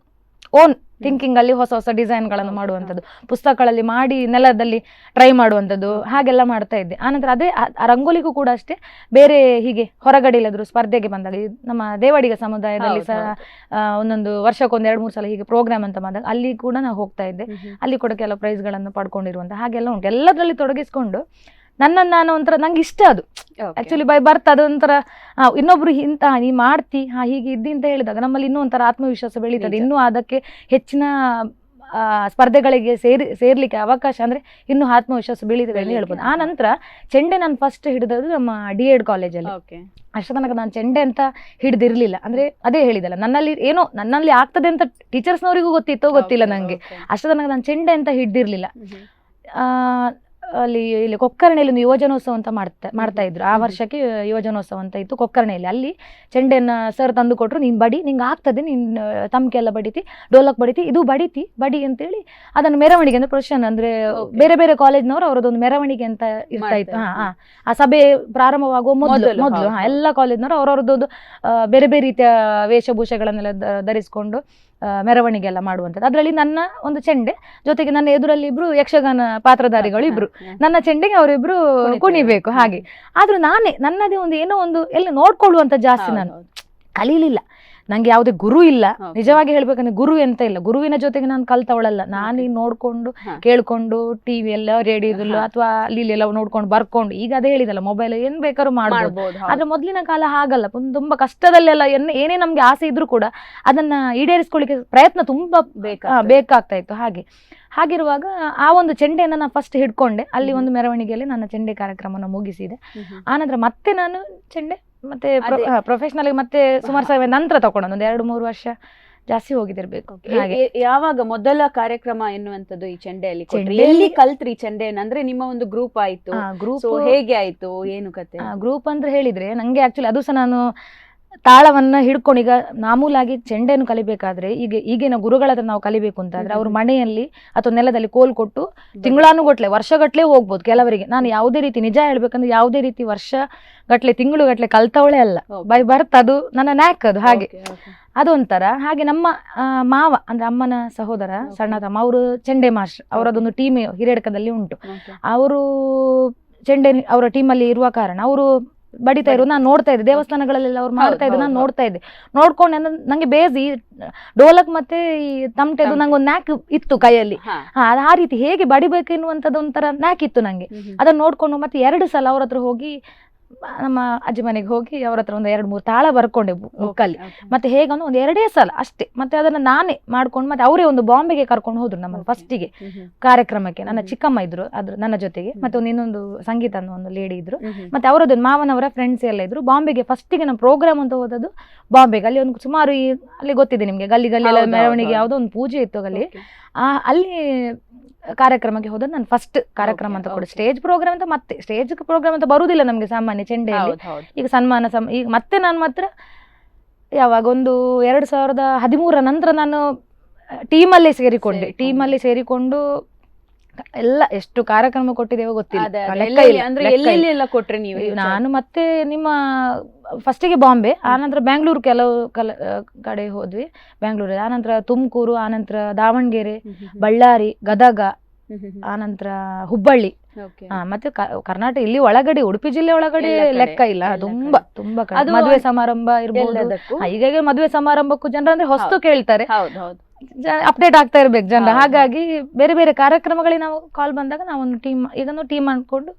ಓನ್ ಥಿಂಕಿಂಗ್ ಅಲ್ಲಿ ಹೊಸ ಡಿಸೈನ್ಗಳನ್ನು ಮಾಡುವಂಥದ್ದು, ಪುಸ್ತಕಗಳಲ್ಲಿ ಮಾಡಿ ನೆಲದಲ್ಲಿ ಟ್ರೈ ಮಾಡುವಂಥದ್ದು ಹಾಗೆಲ್ಲ ಮಾಡ್ತಾ ಇದ್ದೆ. ಆನಂತರ ಅದೇ ಆ ರಂಗೋಲಿಗೂ ಕೂಡ ಅಷ್ಟೇ ಬೇರೆ ಹೀಗೆ ಹೊರಗಡೆ ಇಲ್ಲದ್ರು ಸ್ಪರ್ಧೆಗೆ ಬಂದಾಗ ನಮ್ಮ ದೇವಾಡಿಗ ಸಮುದಾಯದಲ್ಲಿ ಸಹ ಒಂದೊಂದು ವರ್ಷಕ್ಕೊಂದು 2-3 ಸಲ ಹೀಗೆ ಪ್ರೋಗ್ರಾಮ್ ಅಂತ ಬಂದಾಗ ಅಲ್ಲಿ ಕೂಡ ನಾವು ಹೋಗ್ತಾ ಇದ್ದೆ. ಅಲ್ಲಿ ಕೂಡ ಕೆಲವು ಪ್ರೈಸ್ಗಳನ್ನು ಪಡ್ಕೊಂಡಿರುವಂಥ ಹಾಗೆಲ್ಲ ಉಂಟು. ಎಲ್ಲದರಲ್ಲಿ ತೊಡಗಿಸ್ಕೊಂಡು ನನ್ನನ್ನು ನಾನು ಒಂಥರ ನಂಗೆ ಇಷ್ಟ ಅದು ಆಕ್ಚುಲಿ ಬೈ ಬರ್ತ್ ಅದೊಂಥರ ಇನ್ನೊಬ್ರು ಇಂತ ನೀ ಮಾಡ್ತಿ ಹೀಗೆ ಇದ್ದಿ ಅಂತ ಹೇಳಿದಾಗ ನಮ್ಮಲ್ಲಿ ಇನ್ನೂ ಒಂಥರ ಆತ್ಮವಿಶ್ವಾಸ ಬೆಳೀತದೆ. ಇನ್ನೂ ಅದಕ್ಕೆ ಹೆಚ್ಚಿನ ಸ್ಪರ್ಧೆಗಳಿಗೆ ಸೇರ್ಲಿಕ್ಕೆ ಅವಕಾಶ ಅಂದ್ರೆ ಇನ್ನೂ ಆತ್ಮವಿಶ್ವಾಸ ಬೆಳೀತದೆ ಅಂತ ಹೇಳ್ಬೋದು. ಆ ನಂತರ ಚೆಂಡೆ ನಾನು ಫಸ್ಟ್ ಹಿಡಿದದ್ದು ನಮ್ಮ DED ಕಾಲೇಜಲ್ಲಿ. ಅಷ್ಟ ತನಕ ನಾನು ಚೆಂಡೆ ಅಂತ ಹಿಡಿದಿರ್ಲಿಲ್ಲ. ಅಂದ್ರೆ ಅದೇ ಹೇಳಿದಲ್ಲ, ನನ್ನಲ್ಲಿ ಆಗ್ತದೆ ಅಂತ ಟೀಚರ್ಸ್ನವರಿಗೂ ಗೊತ್ತಿತ್ತೋ ಗೊತ್ತಿಲ್ಲ ನಂಗೆ. ಅಷ್ಟ ತನಕ ನಾನು ಚೆಂಡೆ ಅಂತ ಹಿಡ್ದಿರ್ಲಿಲ್ಲ. ಇಲ್ಲಿ ಕೊಕ್ಕರ್ಣೆಯಲ್ಲಿ ಒಂದು ಯುವಜನೋತ್ಸವ ಅಂತ ಮಾಡ್ತಾ ಇದ್ರು. ಆ ವರ್ಷಕ್ಕೆ ಯುವಜನೋತ್ಸವ ಅಂತ ಇತ್ತು ಕೊಕ್ಕರ್ಣೆಯಲ್ಲಿ. ಅಲ್ಲಿ ಚೆಂಡೆಯನ್ನ ಸರ್ ತಂದು ಕೊಟ್ರು, ನೀನ್ ಬಡಿ, ನಿಂಗೆ ಆಗ್ತದೆ, ನೀನ್ ತಮ್ಕೆ ಎಲ್ಲ ಬಡಿತಿ, ಡೋಲಕ್ ಬಡಿತಿ, ಇದು ಬಡಿ ಅಂತೇಳಿ ಅದನ್ನು ಮೆರವಣಿಗೆ ಅಂದ್ರೆ ಪ್ರೊಸೆಷನ್ ಅಂದ್ರೆ ಬೇರೆ ಬೇರೆ ಕಾಲೇಜ್ನವರು ಅವರದೊಂದು ಮೆರವಣಿಗೆ ಅಂತ ಇರ್ತಾ ಇತ್ತು. ಆ ಸಭೆ ಪ್ರಾರಂಭವಾಗುವ ಮೊದಲು ಎಲ್ಲ ಕಾಲೇಜ್ನವರು ಅವರವ್ರದ್ದು ಬೇರೆ ಬೇರೆ ರೀತಿಯ ವೇಷಭೂಷೆಗಳನ್ನೆಲ್ಲ ಧರಿಸಿಕೊಂಡು ಮೆರವಣಿಗೆ ಎಲ್ಲ ಮಾಡುವಂಥದ್ದು. ಅದರಲ್ಲಿ ನನ್ನ ಒಂದು ಚೆಂಡೆ ಜೊತೆಗೆ ನನ್ನ ಎದುರಲ್ಲಿ ಇಬ್ರು ಯಕ್ಷಗಾನ ಪಾತ್ರಧಾರಿಗಳು ಇಬ್ರು, ನನ್ನ ಚೆಂಡೆಗೆ ಅವರಿಬ್ರು ಕುಣಿಬೇಕು ಹಾಗೆ. ಆದ್ರೂ ನನ್ನದೇ ಒಂದು ಏನೋ ಒಂದು ಎಲ್ಲ ನೋಡ್ಕೊಳ್ಳುವಂತ ಜಾಸ್ತಿ ನಾನು ಕಲೀಲಿಲ್ಲ. ನಂಗೆ ಯಾವುದೇ ಗುರು ಇಲ್ಲ, ನಿಜವಾಗಿ ಹೇಳ್ಬೇಕಂದ್ರೆ ಗುರು ಎಂತ ಇಲ್ಲ. ಗುರುವಿನ ಜೊತೆಗೆ ನಾನು ಕಲ್ತವಳಲ್ಲ. ನಾನು ನೋಡ್ಕೊಂಡು ಕೇಳ್ಕೊಂಡು ಟಿವಿ ಎಲ್ಲ ರೇಡಿಯೋದಲ್ಲೂ ಅಥವಾ ಅಲ್ಲಿ ಎಲ್ಲ ನೋಡ್ಕೊಂಡು ಬರ್ಕೊಂಡು, ಈಗ ಅದೇ ಹೇಳಿದಲ್ಲ ಮೊಬೈಲ್ ಏನ್ ಬೇಕಾದ್ರೂ ಮಾಡ್ಬೋದು. ಆದ್ರೆ ಮೊದ್ಲಿನ ಕಾಲ ಹಾಗಲ್ಲ. ತುಂಬಾ ಕಷ್ಟದಲ್ಲೆಲ್ಲ ಏನೇ ನಮ್ಗೆ ಆಸೆ ಇದ್ರು ಕೂಡ ಅದನ್ನ ಈಡೇರಿಸ್ಕೊಳ್ಳಿಕ್ಕೆ ಪ್ರಯತ್ನ ತುಂಬಾ ಬೇಕಾಗ್ತಾ ಇತ್ತು. ಹಾಗಿರುವಾಗ ಆ ಒಂದು ಚೆಂಡೆಯನ್ನು ನಾನು ಫಸ್ಟ್ ಹಿಡ್ಕೊಂಡೆ. ಅಲ್ಲಿ ಒಂದು ಮೆರವಣಿಗೆಯಲ್ಲಿ ನನ್ನ ಚೆಂಡೆ ಕಾರ್ಯಕ್ರಮನ ಮುಗಿಸಿದೆ. ಆನಂತರ ಮತ್ತೆ ನಾನು ಚೆಂಡೆ ಮತ್ತೆ ಪ್ರೊಫೆಷನಲ್ ಮತ್ತೆ ಸುಮಾರು ಸಮಯ ನಂತರ ತಗೊಂಡು ಒಂದು 2-3 ವರ್ಷ ಜಾಸ್ತಿ ಹೋಗಿದಿರ್ಬೇಕು. ಯಾವಾಗ ಮೊದಲ ಕಾರ್ಯಕ್ರಮ ಎನ್ನುವಂಥದ್ದು ಈ ಚೆಂಡೆಯಲ್ಲಿ ಎಲ್ಲಿ ಕಲ್ತ್ರಿ ಚೆಂಡೆಯನ್ನು? ಅಂದ್ರೆ ನಿಮ್ಮ ಒಂದು ಗ್ರೂಪ್ ಆಯ್ತು, ಗ್ರೂಪ್ ಹೇಗೆ ಆಯ್ತು, ಏನು ಕತೆ? ಗ್ರೂಪ್ ಅಂದ್ರೆ ಹೇಳಿದ್ರೆ ನಂಗೆ ಆಕ್ಚುಲಿ ಅದು ಸಹ ನಾನು ತಾಳವನ್ನ ಹಿಡ್ಕೊಂಡು, ಈಗ ಮಾಮೂಲಾಗಿ ಚೆಂಡೆಯನ್ನು ಕಲಿಬೇಕಾದ್ರೆ ಈಗಿನ ಗುರುಗಳ ಹತ್ರ ನಾವು ಕಲಿಬೇಕು ಅಂತಾದ್ರೆ ಅವ್ರ ಮನೆಯಲ್ಲಿ ಅಥವಾ ನೆಲದಲ್ಲಿ ಕೋಲ್ ಕೊಟ್ಟು ತಿಂಗಳಾನುಗಟ್ಲೆ ವರ್ಷಗಟ್ಲೆ ಹೋಗ್ಬೋದು ಕೆಲವರಿಗೆ. ನಾನು ಯಾವುದೇ ರೀತಿ ನಿಜ ಹೇಳ್ಬೇಕಂದ್ರೆ ಯಾವುದೇ ರೀತಿ ವರ್ಷಗಟ್ಲೆ ತಿಂಗಳುಗಟ್ಲೆ ಕಲ್ತವಳೆ ಅಲ್ಲ, ಬೈ ಬರ್ತ್ ಅದು ನನ್ನ ನ್ಯಾಕ್ ಅದು ಹಾಗೆ. ಅದೊಂಥರ ಹಾಗೆ ನಮ್ಮ ಮಾವ ಅಂದ್ರೆ ಅಮ್ಮನ ಸಹೋದರ ಸಣ್ಣ ತಮ್ಮ, ಅವರು ಚೆಂಡೆ ಮಾಸ್ಟರ್, ಅವರದೊಂದು ಟೀಮ್ ಹಿರೇಡ್ಕದಲ್ಲಿ ಉಂಟು. ಅವರು ಚೆಂಡೆ ಅವರ ಟೀಮಲ್ಲಿ ಇರುವ ಕಾರಣ ಅವರು ಬಡಿತಾ ಇರೋದು ನಾನು ನೋಡ್ತಾ ಇದ್ದೆ, ದೇವಸ್ಥಾನಗಳಲ್ಲೆಲ್ಲ ಅವ್ರು ಮಾಡ್ತಾ ಇದ್ರು ನಾನು ನೋಡ್ತಾ ಇದ್ದೆ. ನೋಡ್ಕೊಂಡು ನಂಗೆ ಬೇಸಿ ಡೋಲಕ್ ಮತ್ತೆ ಈ ತಮಟೆದು ನಂಗೆ ಒಂದು ನ್ಯಾಕ್ ಇತ್ತು ಕೈಯಲ್ಲಿ. ಆ ರೀತಿ ಹೇಗೆ ಬಡಿಬೇಕು ಎನ್ನುವಂಥದ್ದು ಒಂಥರ ನ್ಯಾಕ್ ಇತ್ತು ನಂಗೆ. ಅದನ್ನ ನೋಡ್ಕೊಂಡು ಮತ್ತೆ 2 ಸಲ ಅವ್ರ ಹತ್ರ ಹೋಗಿ, ನಮ್ಮ ಅಜ್ಜಿ ಮನೆಗೆ ಹೋಗಿ ಅವ್ರ ಹತ್ರ ಒಂದು 2-3 ತಾಳ ಬರ್ಕೊಂಡೆ ಬುಕ್ಕಲ್ಲಿ. ಮತ್ತೆ ಹೇಗೆ ಒಂದು 2 ಸಲ ಅಷ್ಟೇ. ಮತ್ತೆ ಅದನ್ನ ನಾನೇ ಮಾಡ್ಕೊಂಡು ಮತ್ತೆ ಅವರೇ ಒಂದು ಬಾಂಬೆಗೆ ಕರ್ಕೊಂಡು ಹೋದ್ರು ನಮ್ಮನ್ನು ಫಸ್ಟಿಗೆ ಕಾರ್ಯಕ್ರಮಕ್ಕೆ. ನನ್ನ ಚಿಕ್ಕಮ್ಮ ಇದ್ರು ಅದ್ರ ನನ್ನ ಜೊತೆಗೆ, ಮತ್ತೆ ಇನ್ನೊಂದು ಸಂಗೀತ ಅನ್ನೋ ಒಂದು ಲೇಡಿ ಇದ್ರು, ಮತ್ತೆ ಅವರದ್ದು ಮಾವನವರ ಫ್ರೆಂಡ್ಸ್ ಎಲ್ಲ ಇದ್ರು. ಬಾಂಬೆಗೆ ಫಸ್ಟಿಗೆ ನಮ್ಮ ಪ್ರೋಗ್ರಾಮ್ ಅಂತ ಹೋದದ್ದು ಬಾಂಬೆಗೆ. ಅಲ್ಲಿ ಒಂದು ಸುಮಾರು ಅಲ್ಲಿ ಗೊತ್ತಿದೆ ನಿಮ್ಗೆ, ಗಲ್ಲಿ ಗಲ್ಲಿ ಎಲ್ಲ ಮೆರವಣಿಗೆ ಯಾವುದೋ ಒಂದು ಪೂಜೆ ಇತ್ತು ಅಲ್ಲಿ. ಅಲ್ಲಿ ಕಾರ್ಯಕ್ರಮಕ್ಕೆ ಹೋದದ್ದು ನಾನು ಫಸ್ಟ್ ಕಾರ್ಯಕ್ರಮ ಅಂತ ಕೂಡ. ಸ್ಟೇಜ್ ಪ್ರೋಗ್ರಾಮ್ ಅಂತ ಮತ್ತೆ ಸ್ಟೇಜ್ ಪ್ರೋಗ್ರಾಮ್ ಅಂತ ಬರುವುದಿಲ್ಲ ನಮ್ಗೆ ಸಾಮಾನ್ಯ ಚೆಂಡೆಯಲ್ಲಿ. ಈಗ ಸನ್ಮಾನ ಈಗ ಮತ್ತೆ ನಾನು ಮಾತ್ರ ಯಾವಾಗ ಒಂದು 2013 ನಂತರ ನಾನು ಟೀಮಲ್ಲೇ ಸೇರಿಕೊಂಡು ಎಲ್ಲ ಎಷ್ಟು ಕಾರ್ಯಕ್ರಮ ಕೊಟ್ಟಿದ್ದೇವೋ ಗೊತ್ತಿಲ್ಲ. ಕೊಟ್ರೆ ನೀವು ನಾನು ಮತ್ತೆ ನಿಮ್ಮ ಫಸ್ಟಿಗೆ ಬಾಂಬೆ, ಆನಂತರ ಬ್ಯಾಂಗ್ಳೂರು ಕೆಲವು ಕಡೆ ಹೋದ್ವಿ. ಬ್ಯಾಂಗ್ಳೂರು ಆನಂತರ ತುಮಕೂರು, ಆನಂತರ ದಾವಣಗೆರೆ, ಬಳ್ಳಾರಿ, ಗದಗ, ಆನಂತರ ಹುಬ್ಬಳ್ಳಿ, ಮತ್ತೆ ಕರ್ನಾಟಕ ಇಲ್ಲಿ ಒಳಗಡೆ ಉಡುಪಿ ಜಿಲ್ಲೆ ಒಳಗಡೆ ಲೆಕ್ಕ ಇಲ್ಲ. ತುಂಬಾ ಮದುವೆ ಸಮಾರಂಭ ಇರ್ಬೋದು. ಈಗ ಮದುವೆ ಸಮಾರಂಭಕ್ಕೂ ಜನರು ಅಂದ್ರೆ ಹೊಸ್ತು ಕೇಳ್ತಾರೆ, ಅಪ್ಡೇಟ್ ಆಗ್ತಾ ಇರ್ಬೇಕು ಜನರು. ಹಾಗಾಗಿ ಬೇರೆ ಬೇರೆ ಕಾರ್ಯಕ್ರಮಗಳಿಗೆ ನಾವು ಕಾಲ್ ಬಂದಾಗ ನಾವೊಂದು ಟೀಮ್ ಅನ್ಕೊಂಡು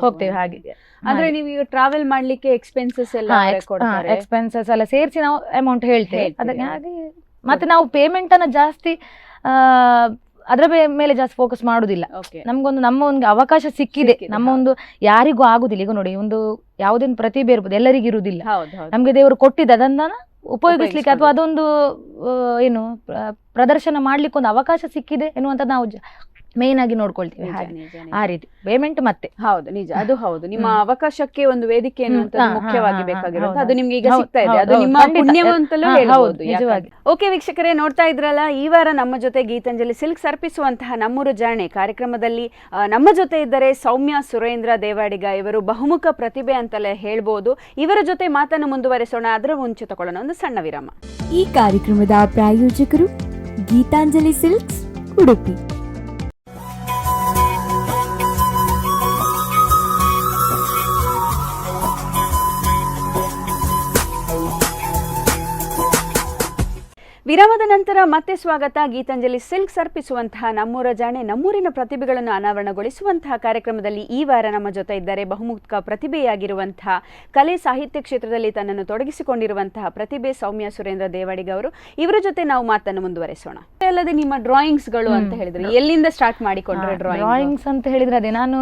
ಹೋಗ್ತೇವೆ. ಹಾಗೆ ಅಂದ್ರೆ ನೀವು ಈಗ ಟ್ರಾವೆಲ್ ಮಾಡ್ಲಿಕ್ಕೆ ಎಕ್ಸ್ಪೆನ್ಸಸ್ ಎಲ್ಲ ಸೇರಿಸಿ ನಾವು ಅಮೌಂಟ್ ಹೇಳ್ತೇವೆ. ಅದಕ್ಕೆ ಹಾಗೆ ಮತ್ತೆ ನಾವು ಪೇಮೆಂಟ್ ಅನ್ನ ಜಾಸ್ತಿ ಅದರ ಮೇಲೆ ಜಾಸ್ತಿ ಫೋಕಸ್ ಮಾಡುದಿಲ್ಲ. ನಮ್ಮ ಒಂದು ಅವಕಾಶ ಸಿಕ್ಕಿದೆ, ನಮ್ಮ ಒಂದು ಯಾರಿಗೂ ಆಗುದಿಲ್ಲ. ಈಗ ನೋಡಿ, ಒಂದು ಯಾವುದೊಂದು ಪ್ರತಿಭೆ ಇರ್ಬೋದು, ಎಲ್ಲರಿಗೂ ಇರುವುದಿಲ್ಲ. ನಮ್ಗೆ ದೇವರು ಕೊಟ್ಟಿದ್ದ ಅದನ್ನ ಉಪಯೋಗಿಸ್ಲಿಕ್ಕೆ ಅಥವಾ ಅದೊಂದು ಏನು ಪ್ರದರ್ಶನ ಮಾಡ್ಲಿಕ್ಕೆ ಒಂದು ಅವಕಾಶ ಸಿಕ್ಕಿದೆ ಎನ್ನುವಂಥದ್ದು ನಾವು ಮೇನ್ ಆಗಿ ನೋಡ್ಕೊಳ್ತೀವಿ. ಆ ರೀತಿ ಪೇಮೆಂಟ್ ಮತ್ತೆ ಹೌದು, ನಿಜ, ಅದು ಹೌದು. ನಿಮ್ಮ ಅವಕಾಶಕ್ಕೆ ಒಂದು ವೇದಿಕೆ ಅನ್ನುವಂಥದ್ದು ಮುಖ್ಯವಾಗಿ ಬೇಕಾಗಿರುತ್ತೆ. ಅದು ನಿಮ್ಗೆ ಈಗ ಸಿಗ್ತಾ ಇದೆ, ಅದು ನಿಮ್ಮ ಪುಣ್ಯವಂತಲೂ ಹೇಳ್ಬೋದು. ಓಕೆ ವೀಕ್ಷಕರೇ, ನೋಡ್ತಾ ಇದ್ರಲ್ಲ, ಈ ವಾರ ನಮ್ಮ ಜೊತೆ ಗೀತಾಂಜಲಿ ಸಿಲ್ಕ್ಸ್ ಅರ್ಪಿಸುವಂತಹ ನಮ್ಮೂರು ಜಾಣೆ ಕಾರ್ಯಕ್ರಮದಲ್ಲಿ ನಮ್ಮ ಜೊತೆ ಇದ್ದರೆ ಸೌಮ್ಯ ಸುರೇಂದ್ರ ದೇವಾಡಿಗ. ಇವರು ಬಹುಮುಖ ಪ್ರತಿಭೆ ಅಂತಲೇ ಹೇಳ್ಬೋದು. ಇವರ ಜೊತೆ ಮಾತನ್ನು ಮುಂದುವರೆಸೋಣ. ಅದರ ಮುಂಚೆ ತಗೊಳ್ಳೋಣ ಒಂದು ಸಣ್ಣ ವಿರಾಮ. ಈ ಕಾರ್ಯಕ್ರಮದ ಪ್ರಾಯೋಜಕರು ಗೀತಾಂಜಲಿ ಸಿಲ್ಕ್ಸ್, ಉಡುಪಿ. ವಿರಾಮದ ನಂತರ ಮತ್ತೆ ಸ್ವಾಗತ. ಗೀತಾಂಜಲಿ ಸಿಲ್ಕ್ಸ್ ಅರ್ಪಿಸುವಂತಹ ನಮ್ಮೂರ ಜಾಣೆ, ನಮ್ಮೂರಿನ ಪ್ರತಿಭೆಗಳನ್ನು ಅನಾವರಣಗೊಳಿಸುವಂತಹ ಕಾರ್ಯಕ್ರಮದಲ್ಲಿ ಈ ವಾರ ನಮ್ಮ ಜೊತೆ ಇದ್ದಾರೆ ಬಹುಮುಖ ಪ್ರತಿಭೆಯಾಗಿರುವಂತಹ ಕಲೆ ಸಾಹಿತ್ಯ ಕ್ಷೇತ್ರದಲ್ಲಿ ತನ್ನನ್ನು ತೊಡಗಿಸಿಕೊಂಡಿರುವಂತಹ ಪ್ರತಿಭೆ ಸೌಮ್ಯ ಸುರೇಂದ್ರ ದೇವಾಡಿಗ ಅವರು. ಇವರ ಜೊತೆ ನಾವು ಮಾತನ್ನು ಮುಂದುವರೆಸೋಣ. ಅಲ್ಲದೆ ನಿಮ್ಮ ಡ್ರಾಯಿಂಗ್ಸ್ಗಳು ಅಂತ ಹೇಳಿದ್ರೆ ಎಲ್ಲಿಂದ ಸ್ಟಾರ್ಟ್ ಮಾಡಿಕೊಂಡ್ರೆ? ಡ್ರಾಯಿಂಗ್ಸ್ ಅಂತ ಹೇಳಿದ್ರೆ ಅದೇ ನಾನು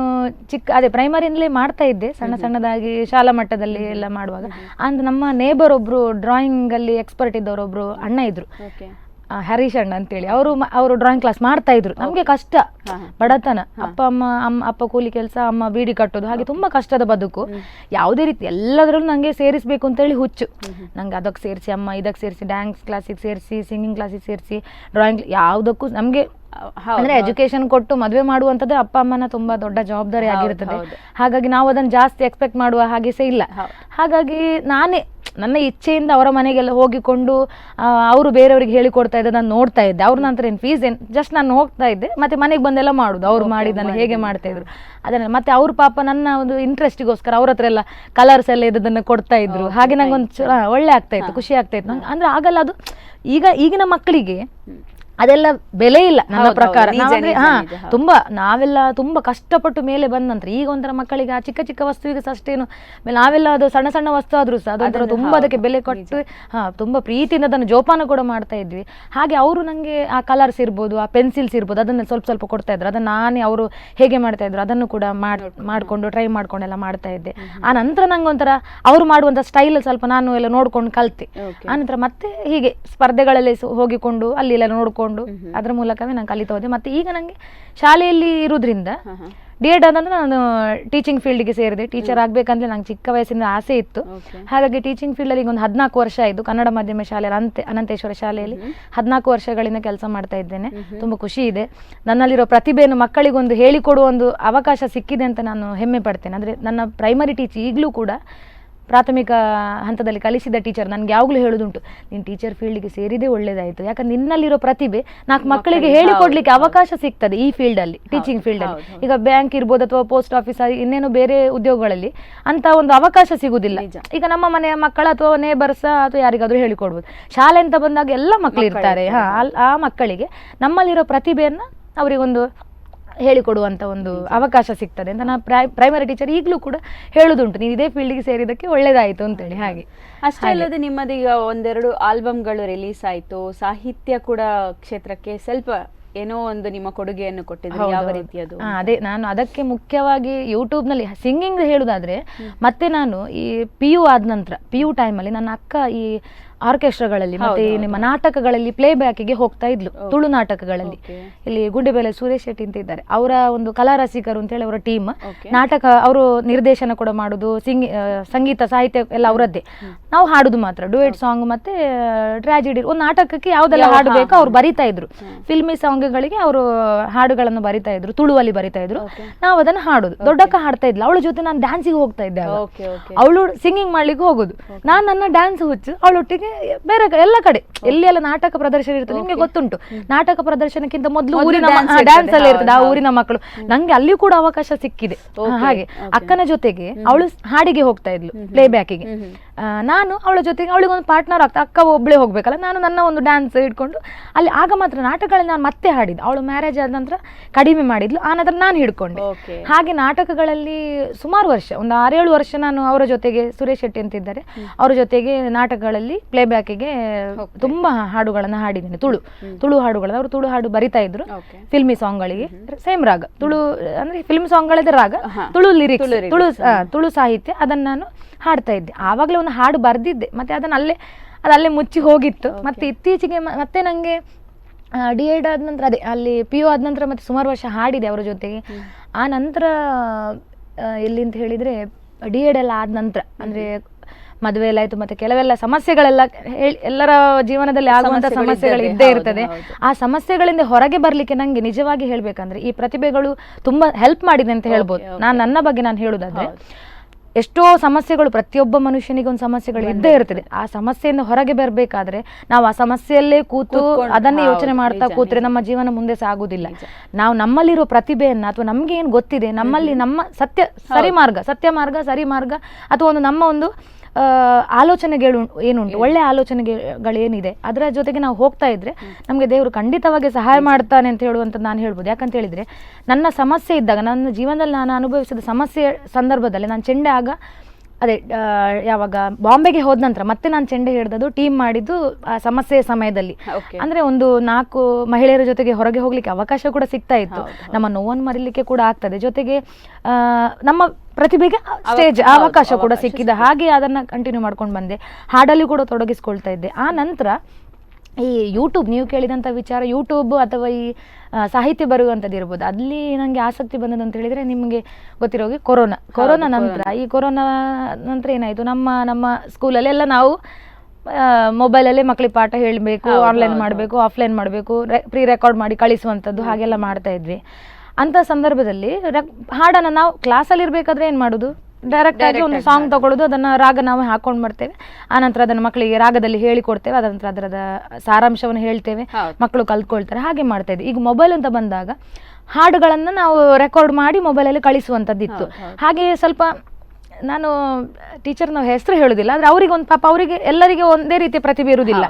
ಅದೇ ಪ್ರೈಮರಿಯಿಂದಲೇ ಮಾಡ್ತಾ ಇದ್ದೆ, ಸಣ್ಣದಾಗಿ ಶಾಲಾ ಮಟ್ಟದಲ್ಲಿ ಎಲ್ಲ ಮಾಡುವಾಗ. ಅಂದ್ರೆ ನಮ್ಮ ನೇಬರ್ ಒಬ್ರು ಡ್ರಾಯಿಂಗ್ ಅಲ್ಲಿ ಎಕ್ಸ್ಪರ್ಟ್ ಇದ್ದವರೊಬ್ರು ಅಣ್ಣ ಇದ್ರು, ಹರೀಶ್ ಅಣ್ಣ ಅಂತೇಳಿ. ಅವರು ಡ್ರಾಯಿಂಗ್ ಕ್ಲಾಸ್ ಮಾಡ್ತಾ ಇದ್ರು. ನಮ್ಗೆ ಕಷ್ಟ, ಬಡತನ, ಅಪ್ಪ ಕೂಲಿ ಕೆಲಸ, ಅಮ್ಮ ಬೀಡಿ ಕಟ್ಟೋದು, ಹಾಗೆ ತುಂಬಾ ಕಷ್ಟದ ಬದುಕು. ಯಾವುದೇ ರೀತಿ ಎಲ್ಲದರಲ್ಲೂ ನಂಗೆ ಸೇರಿಸ್ಬೇಕು ಅಂತೇಳಿ ಹುಚ್ಚು. ನಂಗೆ ಅದಕ್ಕೆ ಸೇರಿಸಿ, ಅಮ್ಮ ಇದಕ್ಕೆ ಸೇರಿಸಿ, ಡ್ಯಾನ್ಸ್ ಕ್ಲಾಸಿಗೆ ಸೇರಿಸಿ, ಸಿಂಗಿಂಗ್ ಕ್ಲಾಸಿಗೆ ಸೇರಿಸಿ, ಡ್ರಾಯಿಂಗ್ ಯಾವುದಕ್ಕೂ ನಮ್ಗೆ ಅಂದ್ರೆ ಎಜುಕೇಶನ್ ಕೊಟ್ಟು ಮದುವೆ ಮಾಡುವಂಥದ್ದು ಅಪ್ಪ ಅಮ್ಮನ ತುಂಬಾ ದೊಡ್ಡ ಜವಾಬ್ದಾರಿ ಆಗಿರ್ತದೆ. ಹಾಗಾಗಿ ನಾವು ಅದನ್ನ ಜಾಸ್ತಿ ಎಕ್ಸ್ಪೆಕ್ಟ್ ಮಾಡುವ ಹಾಗೆಸೇ ಇಲ್ಲ. ಹಾಗಾಗಿ ನಾನೇ ನನ್ನ ಇಚ್ಛೆಯಿಂದ ಅವರ ಮನೆಗೆಲ್ಲ ಹೋಗಿಕೊಂಡು ಅವರು ಬೇರೆಯವ್ರಿಗೆ ಹೇಳಿಕೊಡ್ತಾ ಇದ್ದೆ, ನಾನು ನೋಡ್ತಾ ಇದ್ದೆ. ಅವ್ರ ನಂತರ ಏನು ಫೀಸ್ ಏನು, ಜಸ್ಟ್ ನಾನು ಹೋಗ್ತಾ ಇದ್ದೆ, ಮತ್ತೆ ಮನೆಗೆ ಬಂದೆಲ್ಲ ಮಾಡುದು. ಅವ್ರು ಮಾಡಿದ್ದನ್ನು ಹೇಗೆ ಮಾಡ್ತಾ ಇದ್ರು ಅದನ್ನ. ಮತ್ತೆ ಅವ್ರ ಪಾಪ ನನ್ನ ಒಂದು ಇಂಟ್ರೆಸ್ಟಿಗೋಸ್ಕರ ಅವ್ರ ಹತ್ರ ಎಲ್ಲ ಕಲರ್ಸ್ ಎಲ್ಲ ಇದನ್ನ ಕೊಡ್ತಾ ಇದ್ರು. ಹಾಗೆ ನಂಗೊಂದು ಒಳ್ಳೆ ಆಗ್ತಾ ಇತ್ತು, ಖುಷಿ ಆಗ್ತಾ ಇತ್ತು ನಂಗೆ. ಅಂದ್ರೆ ಆಗಲ್ಲ ಅದು. ಈಗಿನ ಮಕ್ಕಳಿಗೆ ಅದೆಲ್ಲ ಬೆಲೆ ಇಲ್ಲ ನನ್ನ ಪ್ರಕಾರ. ನಾವೆಲ್ಲ ತುಂಬಾ ಕಷ್ಟಪಟ್ಟು ಮೇಲೆ ಬಂದ ನಂತರ ಈಗ ಒಂಥರ ಮಕ್ಕಳಿಗೆ ಆ ಚಿಕ್ಕ ಚಿಕ್ಕ ವಸ್ತುವಿಗೆ ಅಷ್ಟೇನು, ನಾವೆಲ್ಲ ಅದು ಸಣ್ಣ ಸಣ್ಣ ವಸ್ತು ಆದ್ರೂ ಸಹ ಅದೊಂಥರ ತುಂಬಾ ಅದಕ್ಕೆ ಬೆಲೆ ಕೊಟ್ಟು ತುಂಬಾ ಪ್ರೀತಿಯಿಂದ ಅದನ್ನು ಜೋಪಾನ ಕೂಡ ಮಾಡ್ತಾ ಇದ್ವಿ. ಹಾಗೆ ಅವರು ನಂಗೆ ಆ ಕಲರ್ಸ್ ಇರ್ಬೋದು, ಆ ಪೆನ್ಸಿಲ್ಸ್ ಇರ್ಬೋದು, ಅದನ್ನ ಸ್ವಲ್ಪ ಸ್ವಲ್ಪ ಕೊಡ್ತಾ ಇದ್ರು. ಅದನ್ನ ನಾನೇ ಅವರು ಹೇಗೆ ಮಾಡ್ತಾ ಇದ್ರು ಅದನ್ನು ಕೂಡ ಮಾಡ್ಕೊಂಡು ಟ್ರೈ ಮಾಡ್ಕೊಂಡೆಲ್ಲ ಮಾಡ್ತಾ ಇದ್ದೆ. ಆ ನಂತರ ನಂಗೆ ಒಂಥರ ಅವ್ರು ಮಾಡುವಂತ ಸ್ಟೈಲ್ ಸ್ವಲ್ಪ ನಾನು ಎಲ್ಲ ನೋಡ್ಕೊಂಡು ಕಲ್ತೆ. ಆನಂತರ ಮತ್ತೆ ಹೀಗೆ ಸ್ಪರ್ಧೆಗಳಲ್ಲಿ ಹೋಗಿಕೊಂಡು ಅಲ್ಲಿ ಎಲ್ಲ ನೋಡ್ಕೊಂಡು ಅದ್ರ ಮೂಲಕವೇ ನಾನು ಕಲಿತಾ ಹೋದೆ. ಮತ್ತೆ ಈಗ ನಂಗೆ ಶಾಲೆಯಲ್ಲಿ ಇರುವುದ್ರಿಂದ ಡಿ.ಎಡ್ ಆದಂದ್ರೆ ನಾನು ಟೀಚಿಂಗ್ ಫೀಲ್ಡ್ಗೆ ಸೇರಿದೆ. ಟೀಚರ್ ಆಗ್ಬೇಕಂದ್ರೆ ನಂಗೆ ಚಿಕ್ಕ ವಯಸ್ಸಿನ ಆಸೆ ಇತ್ತು. ಹಾಗಾಗಿ ಟೀಚಿಂಗ್ ಫೀಲ್ಡಲ್ಲಿ ಈಗ ಒಂದು 14 ವರ್ಷ ಆಯಿತು. ಕನ್ನಡ ಮಾಧ್ಯಮ ಶಾಲೆಯಲ್ಲಿ ಅನಂತೇಶ್ವರ ಶಾಲೆಯಲ್ಲಿ 14 ವರ್ಷಗಳಿಂದ ಕೆಲಸ ಮಾಡ್ತಾ ಇದ್ದೇನೆ. ತುಂಬ ಖುಷಿ ಇದೆ. ನನ್ನಲ್ಲಿರೋ ಪ್ರತಿಭೆಯನ್ನು ಮಕ್ಕಳಿಗೊಂದು ಹೇಳಿಕೊಡುವ ಒಂದು ಅವಕಾಶ ಸಿಕ್ಕಿದೆ ಅಂತ ನಾನು ಹೆಮ್ಮೆ ಪಡ್ತೇನೆ. ಅಂದರೆ ನನ್ನ ಪ್ರೈಮರಿ ಟೀಚ್ ಈಗಲೂ ಕೂಡ ಪ್ರಾಥಮಿಕ ಹಂತದಲ್ಲಿ ಕಲಿಸಿದ ಟೀಚರ್ ನನಗೆ ಯಾವಾಗಲೂ ಹೇಳೋದುಂಟು, ನೀನು ಟೀಚರ್ ಫೀಲ್ಡ್ಗೆ ಸೇರಿದೇ ಒಳ್ಳೇದಾಯಿತು, ಯಾಕಂದ್ರೆ ನಿನ್ನಲ್ಲಿರೋ ಪ್ರತಿಭೆ ನಾಲ್ಕು ಮಕ್ಕಳಿಗೆ ಹೇಳಿಕೊಡ್ಲಿಕ್ಕೆ ಅವಕಾಶ ಸಿಗ್ತದೆ ಈ ಫೀಲ್ಡಲ್ಲಿ, ಟೀಚಿಂಗ್ ಫೀಲ್ಡಲ್ಲಿ. ಈಗ ಬ್ಯಾಂಕ್ ಇರ್ಬೋದು ಅಥವಾ ಪೋಸ್ಟ್ ಆಫೀಸ್ ಇನ್ನೇನು ಬೇರೆ ಉದ್ಯೋಗಗಳಲ್ಲಿ ಅಂತ ಒಂದು ಅವಕಾಶ ಸಿಗುದಿಲ್ಲ. ಈಗ ನಮ್ಮ ಮನೆಯ ಮಕ್ಕಳ ಅಥವಾ ನೇಬರ್ಸ ಅಥವಾ ಯಾರಿಗಾದ್ರೂ ಹೇಳಿಕೊಡ್ಬೋದು. ಶಾಲೆ ಅಂತ ಬಂದಾಗ ಎಲ್ಲ ಮಕ್ಕಳು ಇರ್ತಾರೆ. ಆ ಮಕ್ಕಳಿಗೆ ನಮ್ಮಲ್ಲಿರೋ ಪ್ರತಿಭೆಯನ್ನ ಅವರಿಗೊಂದು ಹೇಳಿಕೊಡುವಂತ ಒಂದು ಅವಕಾಶ ಸಿಗ್ತದೆ ಅಂತ ನಾನು ಪ್ರೈಮರಿ ಟೀಚರ್ ಈಗಲೂ ಕೂಡ ಹೇಳುದುಂಟು, ನೀವು ಇದೇ ಫೀಲ್ಡ್ಗೆ ಸೇರಿದಕ್ಕೆ ಒಳ್ಳೇದಾಯ್ತು ಅಂತೇಳಿ. ಹಾಗೆ ಅಷ್ಟೇ ಅಲ್ಲದೆ ನಿಮ್ಮದೀಗ ಒಂದೆರಡು ಆಲ್ಬಮ್ಗಳು ರಿಲೀಸ್ ಆಯ್ತು, ಸಾಹಿತ್ಯ ಕೂಡ ಕ್ಷೇತ್ರಕ್ಕೆ ಸ್ವಲ್ಪ ಏನೋ ಒಂದು ನಿಮ್ಮ ಕೊಡುಗೆಯನ್ನು ಕೊಟ್ಟಿದ್ರು, ಯಾವ ರೀತಿಯದು? ಅದೇ ನಾನು ಅದಕ್ಕೆ ಮುಖ್ಯವಾಗಿ ಯೂಟ್ಯೂಬ್ ನಲ್ಲಿ ಸಿಂಗಿಂಗ್ ಹೇಳುದಾದ್ರೆ, ಮತ್ತೆ ನಾನು ಈ PU ಆದ ನಂತರ PU ಟೈಮಲ್ಲಿ ನನ್ನ ಅಕ್ಕ ಈ ಆರ್ಕೆಸ್ಟ್ರಾಗಳಲ್ಲಿ ಮತ್ತೆ ನಿಮ್ಮ ನಾಟಕಗಳಲ್ಲಿ ಪ್ಲೇ ಬ್ಯಾಕಿಗೆ ಹೋಗ್ತಾ ಇದ್ಲು, ತುಳು ನಾಟಕಗಳಲ್ಲಿ. ಇಲ್ಲಿ ಗುಂಡೆಬೆಲೆ ಸುರೇಶ್ ಶೆಟ್ಟಿ ಅಂತ ಇದ್ದಾರೆ, ಅವರ ಒಂದು ಕಲಾ ರಸಿಕರು ಅಂತ ಹೇಳಿ ಅವರ ಟೀಮ್, ನಾಟಕ ಅವರು ನಿರ್ದೇಶನ ಕೂಡ ಮಾಡುದು, ಸಂಗೀತ ಸಾಹಿತ್ಯ ಎಲ್ಲ ಅವರದ್ದೇ. ನಾವು ಹಾಡುದು ಮಾತ್ರ ಡುಯೆಟ್ ಸಾಂಗ್ ಮತ್ತೆ ಟ್ರಾಜಿಡಿ, ಒಂದು ನಾಟಕಕ್ಕೆ ಯಾವ್ದೆಲ್ಲ ಹಾಡು ಬೇಕೋ ಅವ್ರು ಬರಿತಾ ಇದ್ರು. ಫಿಲ್ಮಿ ಸಾಂಗ್ಗಳಿಗೆ ಅವರು ಹಾಡುಗಳನ್ನು ಬರಿತಾ ಇದ್ರು, ತುಳುವಲ್ಲಿ ಬರಿತಾ ಇದ್ರು. ನಾವು ಅದನ್ನ ಹಾಡುದು. ದೊಡ್ಡಕ್ಕ ಹಾಡ್ತಾ ಇದ್ಲು, ಅವಳ ಜೊತೆ ನಾನು ಡ್ಯಾನ್ಸಿಗೆ ಹೋಗ್ತಾ ಇದ್ದೆ. ಅವಳು ಸಿಂಗಿಂಗ್ ಮಾಡ್ಲಿಕ್ಕೆ ಹೋಗುದು, ನಾನು ನನ್ನ ಡ್ಯಾನ್ಸ್ ಹುಚ್ಚು, ಅವಳೊಟ್ಟಿಗೆ ಬೇರೆ ಎಲ್ಲ ಕಡೆ ಎಲ್ಲಿ ಎಲ್ಲ ನಾಟಕ ಪ್ರದರ್ಶನ ಇರ್ತದೆ, ನಿಮ್ಗೆ ಗೊತ್ತುಂಟು ನಾಟಕ ಪ್ರದರ್ಶನಕ್ಕಿಂತ ಮೊದಲು ಊರಿನ ಡ್ಯಾನ್ಸ್ ಎಲ್ಲ ಇರ್ತದೆ, ಆ ಊರಿನ ಮಕ್ಕಳು. ನಂಗೆ ಅಲ್ಲಿ ಕೂಡ ಅವಕಾಶ ಸಿಕ್ಕಿದೆ. ಹಾಗೆ ಅಕ್ಕನ ಜೊತೆಗೆ ಅವಳು ಹಾಡಿಗೆ ಹೋಗ್ತಾ ಇದ್ಲು, ಪ್ಲೇ ಬ್ಯಾಕಿಗೆ. ನಾನು ಅವಳ ಜೊತೆಗೆ ಅವಳಿಗೊಂದು ಪಾರ್ಟ್ನರ್ ಆಗ್ತಾ, ಅಕ್ಕ ಒಬ್ಳೆ ಹೋಗ್ಬೇಕಲ್ಲ, ನಾನು ನನ್ನ ಒಂದು ಡ್ಯಾನ್ಸ್ ಇಟ್ಕೊಂಡು ಅಲ್ಲಿ. ಆಗ ಮಾತ್ರ ನಾಟಕಗಳಲ್ಲಿ ನಾನು ಮತ್ತೆ ಹಾಡಿದ್ದು. ಅವಳು ಮ್ಯಾರೇಜ್ ಆದ ನಂತರ ಕಡಿಮೆ ಮಾಡಿದ್ಲು, ಆ ನಂತರ ನಾನು ಹಿಡ್ಕೊಂಡೆ. ಹಾಗೆ ನಾಟಕಗಳಲ್ಲಿ ಸುಮಾರು ವರ್ಷ, ಒಂದು 6-7 ವರ್ಷ ನಾನು ಅವರ ಜೊತೆಗೆ, ಸುರೇಶ್ ಶೆಟ್ಟಿ ಅಂತ ಇದ್ದಾರೆ, ಅವರ ಜೊತೆಗೆ ನಾಟಕಗಳಲ್ಲಿ ಪ್ಲೇ ಬ್ಯಾಕಿಗೆ ತುಂಬಾ ಹಾಡುಗಳನ್ನ ಹಾಡಿದ್ದೇನೆ, ತುಳು ಹಾಡುಗಳನ್ನ. ಅವರು ತುಳು ಹಾಡು ಬರಿತಾ ಇದ್ರು, ಫಿಲ್ಮಿ ಸಾಂಗ್ಗಳಿಗೆ ಸೇಮ್ ರಾಗ, ತುಳು ಅಂದ್ರೆ ಫಿಲ್ಮ್ ಸಾಂಗ್ಗಳದೇ ರಾಗ, ತುಳು ಲಿರಿಕ್ಸ್, ತುಳು ಸಾಹಿತ್ಯ, ಅದನ್ನ ನಾನು ಹಾಡ್ತಾ ಇದ್ದೆ. ಆವಾಗಲೇ ಒಂದು ಹಾಡು ಬರ್ದಿದ್ದೆ, ಮತ್ತೆ ಅದನ್ನ ಅದಲ್ಲೇ ಮುಚ್ಚಿ ಹೋಗಿತ್ತು. ಮತ್ತೆ ಇತ್ತೀಚೆಗೆ ಮತ್ತೆ ನಂಗೆ D.Ed ಆದ ನಂತರ, ಅದೇ ಅಲ್ಲಿ PU ಆದ ನಂತರ ಮತ್ತೆ ಸುಮಾರು ವರ್ಷ ಹಾಡಿದೆ ಅವರ ಜೊತೆಗೆ. ಆ ನಂತರ ಎಲ್ಲಿ ಅಂತ ಹೇಳಿದ್ರೆ D.Ed ಎಲ್ಲ ಆದ ನಂತರ, ಅಂದ್ರೆ ಮದುವೆ ಎಲ್ಲ ಆಯ್ತು, ಮತ್ತೆ ಕೆಲವೆಲ್ಲ ಸಮಸ್ಯೆಗಳೆಲ್ಲ ಎಲ್ಲರ ಜೀವನದಲ್ಲಿ ಆಗುವಂತ ಸಮಸ್ಯೆಗಳು ಇದ್ದೇ ಇರ್ತದೆ. ಆ ಸಮಸ್ಯೆಗಳಿಂದ ಹೊರಗೆ ಬರ್ಲಿಕ್ಕೆ ನಂಗೆ ನಿಜವಾಗಿ ಹೇಳ್ಬೇಕಂದ್ರೆ ಈ ಪ್ರತಿಭೆಗಳು ತುಂಬಾ ಹೆಲ್ಪ್ ಮಾಡಿದೆ ಅಂತ ಹೇಳ್ಬೋದು. ನನ್ನ ಬಗ್ಗೆ ನಾನು ಹೇಳುದಾದ್ರೆ, ಎಷ್ಟೋ ಸಮಸ್ಯೆಗಳು, ಪ್ರತಿಯೊಬ್ಬ ಮನುಷ್ಯನಿಗೆ ಒಂದು ಸಮಸ್ಯೆಗಳು ಇದ್ದೇ ಇರ್ತದೆ. ಆ ಸಮಸ್ಯೆಯಿಂದ ಹೊರಗೆ ಬರಬೇಕಾದ್ರೆ ನಾವು ಆ ಸಮಸ್ಯೆಯಲ್ಲೇ ಕೂತು ಅದನ್ನೇ ಯೋಚನೆ ಮಾಡ್ತಾ ಕೂತ್ರೆ ನಮ್ಮ ಜೀವನ ಮುಂದೆ ಸಾಗುದಿಲ್ಲ. ನಾವು ನಮ್ಮಲ್ಲಿರೋ ಪ್ರತಿಭೆಯನ್ನ, ಅಥವಾ ನಮ್ಗೆ ಏನ್ ಗೊತ್ತಿದೆ, ನಮ್ಮಲ್ಲಿ ನಮ್ಮ ಸತ್ಯ ಮಾರ್ಗ ಸರಿ ಮಾರ್ಗ, ಅಥವಾ ಒಂದು ನಮ್ಮ ಒಂದು ಆಲೋಚನೆಗಳು ಏನುಂಟು, ಒಳ್ಳೆ ಆಲೋಚನೆಗಳೇನಿದೆ, ಅದರ ಜೊತೆಗೆ ನಾವು ಹೋಗ್ತಾ ಇದ್ರೆ ನಮಗೆ ದೇವರು ಖಂಡಿತವಾಗಿ ಸಹಾಯ ಮಾಡ್ತಾನೆ ಅಂತ ಹೇಳುವಂತ ನಾನು ಹೇಳ್ಬೋದು. ಯಾಕಂತ ಹೇಳಿದ್ರೆ ನನ್ನ ಸಮಸ್ಯೆ ಇದ್ದಾಗ, ನನ್ನ ಜೀವನದಲ್ಲಿ ನಾನು ಅನುಭವಿಸಿದ ಸಮಸ್ಯೆ ಸಂದರ್ಭದಲ್ಲಿ, ನಾನು ಚೆಂಡೆ ಆಗ ಅದೇ ಯಾವಾಗ ಬಾಂಬೆಗೆ ಹೋದ ನಂತರ ಮತ್ತೆ ನಾನು ಚೆಂಡೆ ಹಿಡಿದದ್ದು, ಟೀಮ್ ಮಾಡಿದ್ದು ಆ ಸಮಸ್ಯೆಯ ಸಮಯದಲ್ಲಿ. ಅಂದ್ರೆ ಒಂದು 4 ಮಹಿಳೆಯರ ಜೊತೆಗೆ ಹೊರಗೆ ಹೋಗ್ಲಿಕ್ಕೆ ಅವಕಾಶ ಕೂಡ ಸಿಗ್ತಾ ಇತ್ತು, ನಮ್ಮ ನೋವನ್ನು ಮರಿಲಿಕ್ಕೆ ಕೂಡ ಆಗ್ತದೆ, ಜೊತೆಗೆ ನಮ್ಮ ಪ್ರತಿಭೆಗೆ ಸ್ಟೇಜ್ ಅವಕಾಶ ಕೂಡ ಸಿಕ್ಕಿದೆ. ಹಾಗೆ ಅದನ್ನ ಕಂಟಿನ್ಯೂ ಮಾಡ್ಕೊಂಡು ಬಂದೆ, ಹಾಡಲ್ಲಿ ಕೂಡ ತೊಡಗಿಸ್ಕೊಳ್ತಾ ಇದ್ದೆ. ಆ ನಂತರ ಈ ಯೂಟ್ಯೂಬ್, ನೀವು ಕೇಳಿದಂಥ ವಿಚಾರ, ಯೂಟ್ಯೂಬ್ ಅಥವಾ ಈ ಸಾಹಿತ್ಯ ಬರುವಂಥದ್ದು ಇರ್ಬೋದು, ಅಲ್ಲಿ ನನಗೆ ಆಸಕ್ತಿ ಬಂದದ್ದು ಅಂತ ಹೇಳಿದರೆ, ನಿಮಗೆ ಗೊತ್ತಿರೋಗೆ ಕೊರೋನಾ ನಂತರ, ಈ ಕೊರೋನಾ ನಂತರ ಏನಾಯಿತು, ನಮ್ಮ ಸ್ಕೂಲಲ್ಲಿ ಎಲ್ಲ ನಾವು ಮೊಬೈಲಲ್ಲೇ ಮಕ್ಕಳಿಗೆ ಪಾಠ ಹೇಳಬೇಕು, ಆನ್ಲೈನ್ ಮಾಡಬೇಕು, ಆಫ್ಲೈನ್ ಮಾಡಬೇಕು, ಪ್ರೀ ರೆಕಾರ್ಡ್ ಮಾಡಿ ಕಳಿಸುವಂಥದ್ದು, ಹಾಗೆಲ್ಲ ಮಾಡ್ತಾ ಇದ್ವಿ. ಅಂಥ ಸಂದರ್ಭದಲ್ಲಿ ಹಾಡನ್ನು ನಾವು ಕ್ಲಾಸಲ್ಲಿ ಇರಬೇಕಾದ್ರೆ ಏನು ಮಾಡೋದು, ಡೈರೆಕ್ಟ್ ಆಗಿ ಒಂದು ಸಾಂಗ್ ತಗೊಳ್ಳೋದು, ಅದನ್ನ ರಾಗ ನಾವು ಹಾಕೊಂಡು ಬರ್ತೇವೆ, ಆನಂತರ ಅದನ್ನ ಮಕ್ಕಳಿಗೆ ರಾಗದಲ್ಲಿ ಹೇಳಿಕೊಡ್ತೇವೆ, ಅದ ನಂತರ ಅದರದ ಸಾರಾಂಶವನ್ನು ಹೇಳ್ತೇವೆ, ಮಕ್ಕಳು ಕಲ್ತ್ಕೊಳ್ತಾರೆ. ಹಾಗೆ ಮಾಡ್ತಾ ಇದ್ವಿ. ಈಗ ಮೊಬೈಲ್ ಅಂತ ಬಂದಾಗ ಹಾಡುಗಳನ್ನ ನಾವು ರೆಕಾರ್ಡ್ ಮಾಡಿ ಮೊಬೈಲಲ್ಲಿ ಕಳಿಸುವಂಥದ್ದಿತ್ತು. ಹಾಗೆ ಸ್ವಲ್ಪ ನಾನು ಟೀಚರ್ ನಾವು ಹೆಸರು ಹೇಳುದಿಲ್ಲ, ಆದ್ರೆ ಅವರಿಗೆ ಒಂದು ಪಾಪ, ಅವರಿಗೆ ಎಲ್ಲರಿಗೆ ಒಂದೇ ರೀತಿಯ ಪ್ರತಿಭೆ ಇರುವುದಿಲ್ಲ.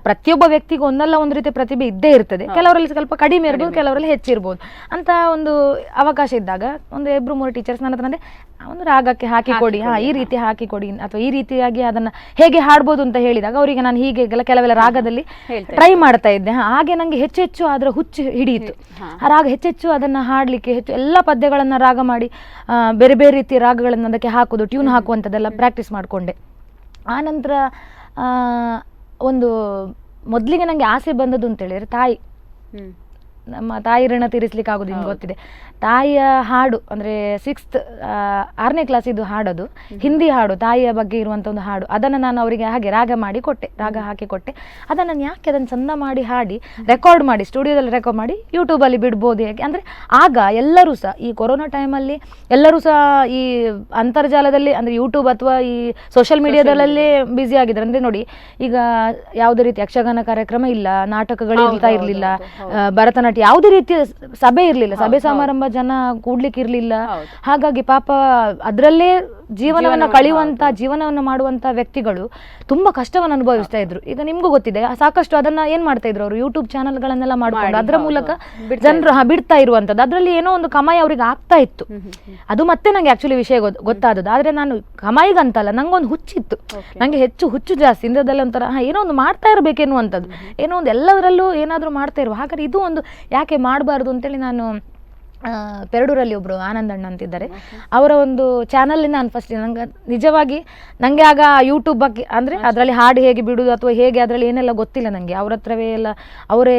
ಪ್ರತಿಯೊಬ್ಬ ವ್ಯಕ್ತಿಗೂ ಒಂದಲ್ಲ ಒಂದು ರೀತಿಯ ಪ್ರತಿಭೆ ಇದ್ದೇ ಇರ್ತದೆ. ಕೆಲವರಲ್ಲಿ ಸ್ವಲ್ಪ ಕಡಿಮೆ ಇರ್ಬೋದು, ಕೆಲವರಲ್ಲಿ ಹೆಚ್ಚಿರ್ಬೋದು. ಅಂತ ಒಂದು ಅವಕಾಶ ಇದ್ದಾಗ 1-2-3 ಟೀಚರ್ಸ್ ನನ್ನ ಹತ್ರ ಒಂದು ರಾಗಕ್ಕೆ ಹಾಕಿಕೊಡಿ, ಈ ರೀತಿ ಹಾಕಿಕೊಡಿ, ಅಥವಾ ಈ ರೀತಿಯಾಗಿ ಅದನ್ನ ಹೇಗೆ ಹಾಡ್ಬೋದು ಅಂತ ಹೇಳಿದಾಗ ಅವರಿಗೆ ನಾನು ಹೀಗೆ ಕೆಲವೆಲ್ಲ ರಾಗದಲ್ಲಿ ಟ್ರೈ ಮಾಡ್ತಾ ಇದ್ದೆ. ಹಾಗೆ ನಂಗೆ ಹೆಚ್ಚೆಚ್ಚು ಅದರ ಹುಚ್ಚು ಹಿಡಿಯಿತು. ಆ ರಾಗ ಹೆಚ್ಚೆಚ್ಚು ಅದನ್ನ ಹಾಡ್ಲಿಕ್ಕೆ, ಹೆಚ್ಚು ಎಲ್ಲ ಪದ್ಯಗಳನ್ನ ರಾಗ ಮಾಡಿ ಬೇರೆ ಬೇರೆ ರೀತಿಯ ರಾಗಗಳನ್ನ ಅದಕ್ಕೆ ಹಾಕುದು, ಟ್ಯೂನ್ ಹಾಕುವಂಥದ್ದೆಲ್ಲ ಪ್ರಾಕ್ಟೀಸ್ ಮಾಡಿಕೊಂಡೆ. ಆ ನಂತರ ಒಂದು ಮೊದಲಿಗೆ ನನಗೆ ಆಸೆ ಬಂದದ್ದು ಅಂತ ಹೇಳಿದ್ರೆ, ತಾಯಿ ನಮ್ಮ ತಾಯಿ ಋಣ ತೀರಿಸ್ಲಿಕ್ಕೆ ಆಗೋದು, ನಿಮ್ಗೆ ಗೊತ್ತಿದೆ. ತಾಯಿಯ ಹಾಡು ಅಂದರೆ 6th 6ನೇ ಕ್ಲಾಸಿದ್ದು ಹಾಡೋದು, ಹಿಂದಿ ಹಾಡು, ತಾಯಿಯ ಬಗ್ಗೆ ಇರುವಂಥ ಒಂದು ಹಾಡು. ಅದನ್ನು ನಾನು ಅವರಿಗೆ ಹಾಗೆ ರಾಗ ಹಾಕಿ ಕೊಟ್ಟೆ. ಅದನ್ನು ಯಾಕೆ ಅದನ್ನು ಚಂದ ಮಾಡಿ ಹಾಡಿ ರೆಕಾರ್ಡ್ ಮಾಡಿ ಸ್ಟುಡಿಯೋದಲ್ಲಿ ರೆಕಾರ್ಡ್ ಮಾಡಿ ಯೂಟ್ಯೂಬಲ್ಲಿ ಬಿಡ್ಬೋದು. ಯಾಕೆ ಅಂದರೆ ಆಗ ಎಲ್ಲರೂ ಸಹ ಈ ಕೊರೋನಾ ಟೈಮಲ್ಲಿ ಎಲ್ಲರೂ ಸಹ ಈ ಅಂತರ್ಜಾಲದಲ್ಲಿ ಅಂದರೆ ಯೂಟ್ಯೂಬ್ ಅಥವಾ ಈ ಸೋಷಿಯಲ್ ಮೀಡಿಯಾದಲ್ಲೇ ಬ್ಯುಸಿ ಆಗಿದ್ದಾರೆ. ಅಂದರೆ ನೋಡಿ, ಈಗ ಯಾವುದೇ ರೀತಿ ಯಕ್ಷಗಾನ ಕಾರ್ಯಕ್ರಮ ಇಲ್ಲ, ನಾಟಕಗಳು ಇರ್ತಾ ಇರಲಿಲ್ಲ, ಭರತನಾಟ್ಯ ಯಾವುದೇ ರೀತಿಯ ಸಭೆ ಇರಲಿಲ್ಲ, ಸಭೆ ಸಮಾರಂಭ ಜನ ಕೂಡ್ಲಿಕ್ಕೆ ಇರಲಿಲ್ಲ. ಹಾಗಾಗಿ ಪಾಪ ಅದರಲ್ಲೇ ಜೀವನವನ್ನು ಕಳೆಯುವಂಥ, ಜೀವನವನ್ನು ಮಾಡುವಂಥ ವ್ಯಕ್ತಿಗಳು ತುಂಬ ಕಷ್ಟವನ್ನು ಅನುಭವಿಸ್ತಾ ಇದ್ರು. ಈಗ ನಿಮ್ಗೂ ಗೊತ್ತಿದೆ, ಸಾಕಷ್ಟು ಅದನ್ನ ಏನ್ ಮಾಡ್ತಾ ಇದ್ರು ಅವರು, ಯೂಟ್ಯೂಬ್ ಚಾನಲ್ಗಳನ್ನೆಲ್ಲ ಮಾಡ್ಕೊಂಡು ಅದರ ಮೂಲಕ ಜನರು ಬಿಡ್ತಾ ಇರುವಂಥದ್ದು. ಅದರಲ್ಲಿ ಏನೋ ಒಂದು ಕಮಾಯಿ ಅವ್ರಿಗೆ ಆಗ್ತಾ ಇತ್ತು. ಅದು ಮತ್ತೆ ನಂಗೆ ಆಕ್ಚುಲಿ ವಿಷಯ ಗೊತ್ತಾದದ್ದು. ಆದ್ರೆ ನಾನು ಕಮಾಯಿಗಂತಲ್ಲ, ನಂಗೊಂದು ಹುಚ್ಚಿತ್ತು, ನಂಗೆ ಹೆಚ್ಚು ಹುಚ್ಚು ಜಾಸ್ತಿ. ಇಂಥದ್ದೆಲ್ಲ ಒಂಥರ ಏನೋ ಒಂದು ಮಾಡ್ತಾ ಇರಬೇಕೆನ್ನುವಂಥದ್ದು, ಏನೋ ಒಂದು ಎಲ್ಲದರಲ್ಲೂ ಏನಾದರೂ ಮಾಡ್ತಾ ಇರುವ. ಹಾಗಾದ್ರೆ ಇದು ಒಂದು ಯಾಕೆ ಮಾಡಬಾರ್ದು ಅಂತೇಳಿ ನಾನು ಪೆರಡೂರಲ್ಲಿ ಒಬ್ಬರು ಆನಂದಣ್ಣ ಅಂತಿದ್ದಾರೆ, ಅವರ ಒಂದು ಚಾನಲ್ ನಾನು ಫಸ್ಟ್ ನಂಗೆ ನಿಜವಾಗಿ ನನಗೆ ಆಗ ಯೂಟ್ಯೂಬ್ ಬಗ್ಗೆ ಅಂದರೆ ಅದರಲ್ಲಿ ಹಾಡು ಹೇಗೆ ಬಿಡುವುದು ಅಥವಾ ಹೇಗೆ ಅದರಲ್ಲಿ ಏನೆಲ್ಲ ಗೊತ್ತಿಲ್ಲ ನನಗೆ. ಅವ್ರ ಹತ್ರವೇ ಎಲ್ಲ ಅವರೇ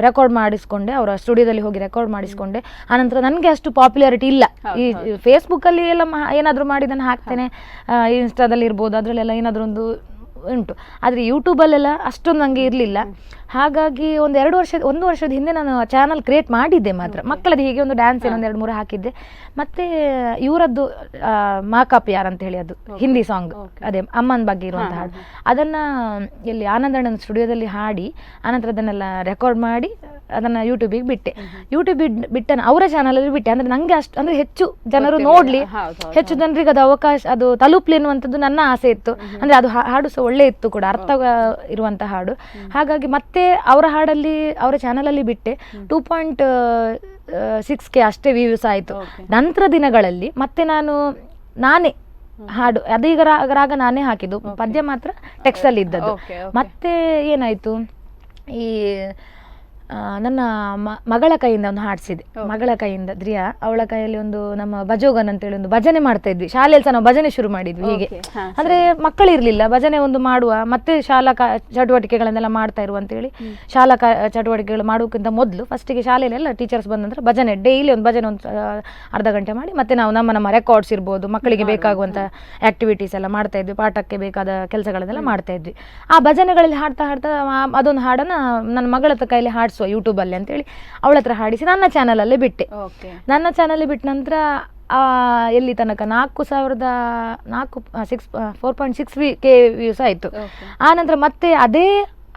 ರೆಕಾರ್ಡ್ ಮಾಡಿಸ್ಕೊಂಡೆ, ಅವರ ಸ್ಟುಡಿಯೋದಲ್ಲಿ ಹೋಗಿ ರೆಕಾರ್ಡ್ ಮಾಡಿಸ್ಕೊಂಡೆ. ಆನಂತರ ನನಗೆ ಅಷ್ಟು ಪಾಪ್ಯುಲಾರಿಟಿ ಇಲ್ಲ. ಈ ಫೇಸ್ಬುಕ್ಕಲ್ಲಿ ಎಲ್ಲ ಏನಾದರೂ ಮಾಡಿದ್ದನ್ನು ಹಾಕ್ತೇನೆ, ಇನ್ಸ್ಟಾದಲ್ಲಿ ಇರ್ಬೋದು, ಅದರಲ್ಲೆಲ್ಲ ಏನಾದರೂ ಒಂದು ಉಂಟು. ಆದರೆ ಯೂಟ್ಯೂಬಲ್ಲೆಲ್ಲ ಅಷ್ಟೊಂದು ನನಗೆ ಇರಲಿಲ್ಲ. ಹಾಗಾಗಿ ಒಂದು ವರ್ಷದ ಹಿಂದೆ ನಾನು ಚಾನಲ್ ಕ್ರಿಯೇಟ್ ಮಾಡಿದ್ದೆ. ಮಾತ್ರ ಮಕ್ಕಳದ್ದು ಹೀಗೆ ಒಂದು ಡ್ಯಾನ್ಸ್ ಏನೊಂದು 2-3 ಹಾಕಿದ್ದೆ. ಮತ್ತು ಇವರದ್ದು ಮಾಕಾಪ್ ಯಾರ್ ಅಂತ ಹೇಳಿ, ಅದು ಹಿಂದಿ ಸಾಂಗ್, ಅದೇ ಅಮ್ಮನ ಬಗ್ಗೆ ಇರುವಂಥ ಹಾಡು, ಅದನ್ನು ಇಲ್ಲಿ ಆನಂದಣ್ಣನ ಸ್ಟುಡಿಯೋದಲ್ಲಿ ಹಾಡಿ ಆನಂತರ ಅದನ್ನೆಲ್ಲ ರೆಕಾರ್ಡ್ ಮಾಡಿ ಅದನ್ನು ಯೂಟ್ಯೂಬಿಗೆ ಬಿಟ್ಟೆ. ಯೂಟ್ಯೂಬ್ ಬಿಟ್ಟನ ಅವರ ಚಾನಲಲ್ಲಿ ಬಿಟ್ಟೆ. ಅಂದರೆ ನನಗೆ ಅಷ್ಟು ಅಂದರೆ ಹೆಚ್ಚು ಜನರು ನೋಡಲಿ, ಹೆಚ್ಚು ಜನರಿಗೆ ಅದು ಅವಕಾಶ, ಅದು ತಲುಪಲಿ ಅನ್ನುವಂಥದ್ದು ನನ್ನ ಆಸೆ ಇತ್ತು. ಅಂದರೆ ಅದು ಹಾಡು ಸಹ ಒಳ್ಳೆ ಇತ್ತು ಕೂಡ, ಅರ್ಥ ಇರುವಂಥ ಹಾಡು. ಹಾಗಾಗಿ ಮತ್ತೆ ಅವರ ಹಾಡಲ್ಲಿ ಅವರ ಚಾನಲಲ್ಲಿ ಬಿಟ್ಟೆ. 2.6K ಅಷ್ಟೇ ವ್ಯೂಸ್ ಆಯಿತು. ನಂತರ ದಿನಗಳಲ್ಲಿ ಮತ್ತೆ ನಾನೇ ಹಾಡು, ಅದೀಗ ರಾಗ ನಾನೇ ಹಾಕಿದ್ದು, ಪದ್ಯ ಮಾತ್ರ ಟೆಕ್ಸ್ಟಲ್ಲಿ ಇದ್ದದ್ದು. ಮತ್ತೆ ಏನಾಯಿತು, ಈ ನನ್ನ ಮಗಳ ಕೈಯಿಂದ ಒಂದು ಹಾಡಿಸಿದೆ. ಮಗಳ ಕೈಯಿಂದ ದ್ರಿಯಾ, ಅವಳ ಕೈಯಲ್ಲಿ ಒಂದು ನಮ್ಮ ಭಜೋಗನ್ ಅಂತೇಳಿ ಒಂದು ಭಜನೆ ಮಾಡ್ತಾ ಇದ್ವಿ. ಶಾಲೆಯಲ್ಲಿ ಸಹ ನಾವು ಭಜನೆ ಶುರು ಮಾಡಿದ್ವಿ. ಹೀಗೆ ಅಂದ್ರೆ ಮಕ್ಕಳಿರ್ಲಿಲ್ಲ, ಭಜನೆ ಒಂದು ಮಾಡುವ, ಮತ್ತೆ ಶಾಲಾ ಚಟುವಟಿಕೆಗಳನ್ನೆಲ್ಲ ಮಾಡ್ತಾ ಇರುವ ಅಂತೇಳಿ ಶಾಲಾ ಚಟುವಟಿಕೆಗಳು ಮಾಡೋಕ್ಕಿಂತ ಮೊದಲು ಫಸ್ಟಿಗೆ ಶಾಲೆಯಲ್ಲೆಲ್ಲ ಟೀಚರ್ಸ್ ಬಂದ ನಂತರ ಭಜನೆ, ಡೈಲಿ ಒಂದು ಭಜನೆ ಒಂದು ಅರ್ಧ ಗಂಟೆ ಮಾಡಿ ಮತ್ತೆ ನಾವು ನಮ್ಮ ರೆಕಾರ್ಡ್ಸ್ ಇರ್ಬೋದು, ಮಕ್ಕಳಿಗೆ ಬೇಕಾಗುವಂಥ ಆಕ್ಟಿವಿಟೀಸ್ ಎಲ್ಲ ಮಾಡ್ತಾ ಇದ್ವಿ, ಪಾಠಕ್ಕೆ ಬೇಕಾದ ಕೆಲಸಗಳನ್ನೆಲ್ಲ ಮಾಡ್ತಾ ಇದ್ವಿ. ಆ ಭಜನೆಗಳಲ್ಲಿ ಹಾಡ್ತಾ ಅದೊಂದು ಹಾಡನ್ನು ನನ್ನ ಮಗಳ ಕೈಯಲ್ಲಿ ಹಾಡಿಸುವ ಯೂಟ್ಯೂಬಲ್ಲಿ ಅಂತೇಳಿ ಅವಳ ಹತ್ರ ಹಾಡಿಸಿ ನನ್ನ ಚಾನಲಲ್ಲೇ ಬಿಟ್ಟೆ. ನನ್ನ ಚಾನಲ್ ಬಿಟ್ಟ ನಂತರ ಎಲ್ಲಿ ತನಕ 4.6K ವ್ಯೂಸ್ ಆಯಿತು. ಆ ನಂತರ ಮತ್ತೆ ಅದೇ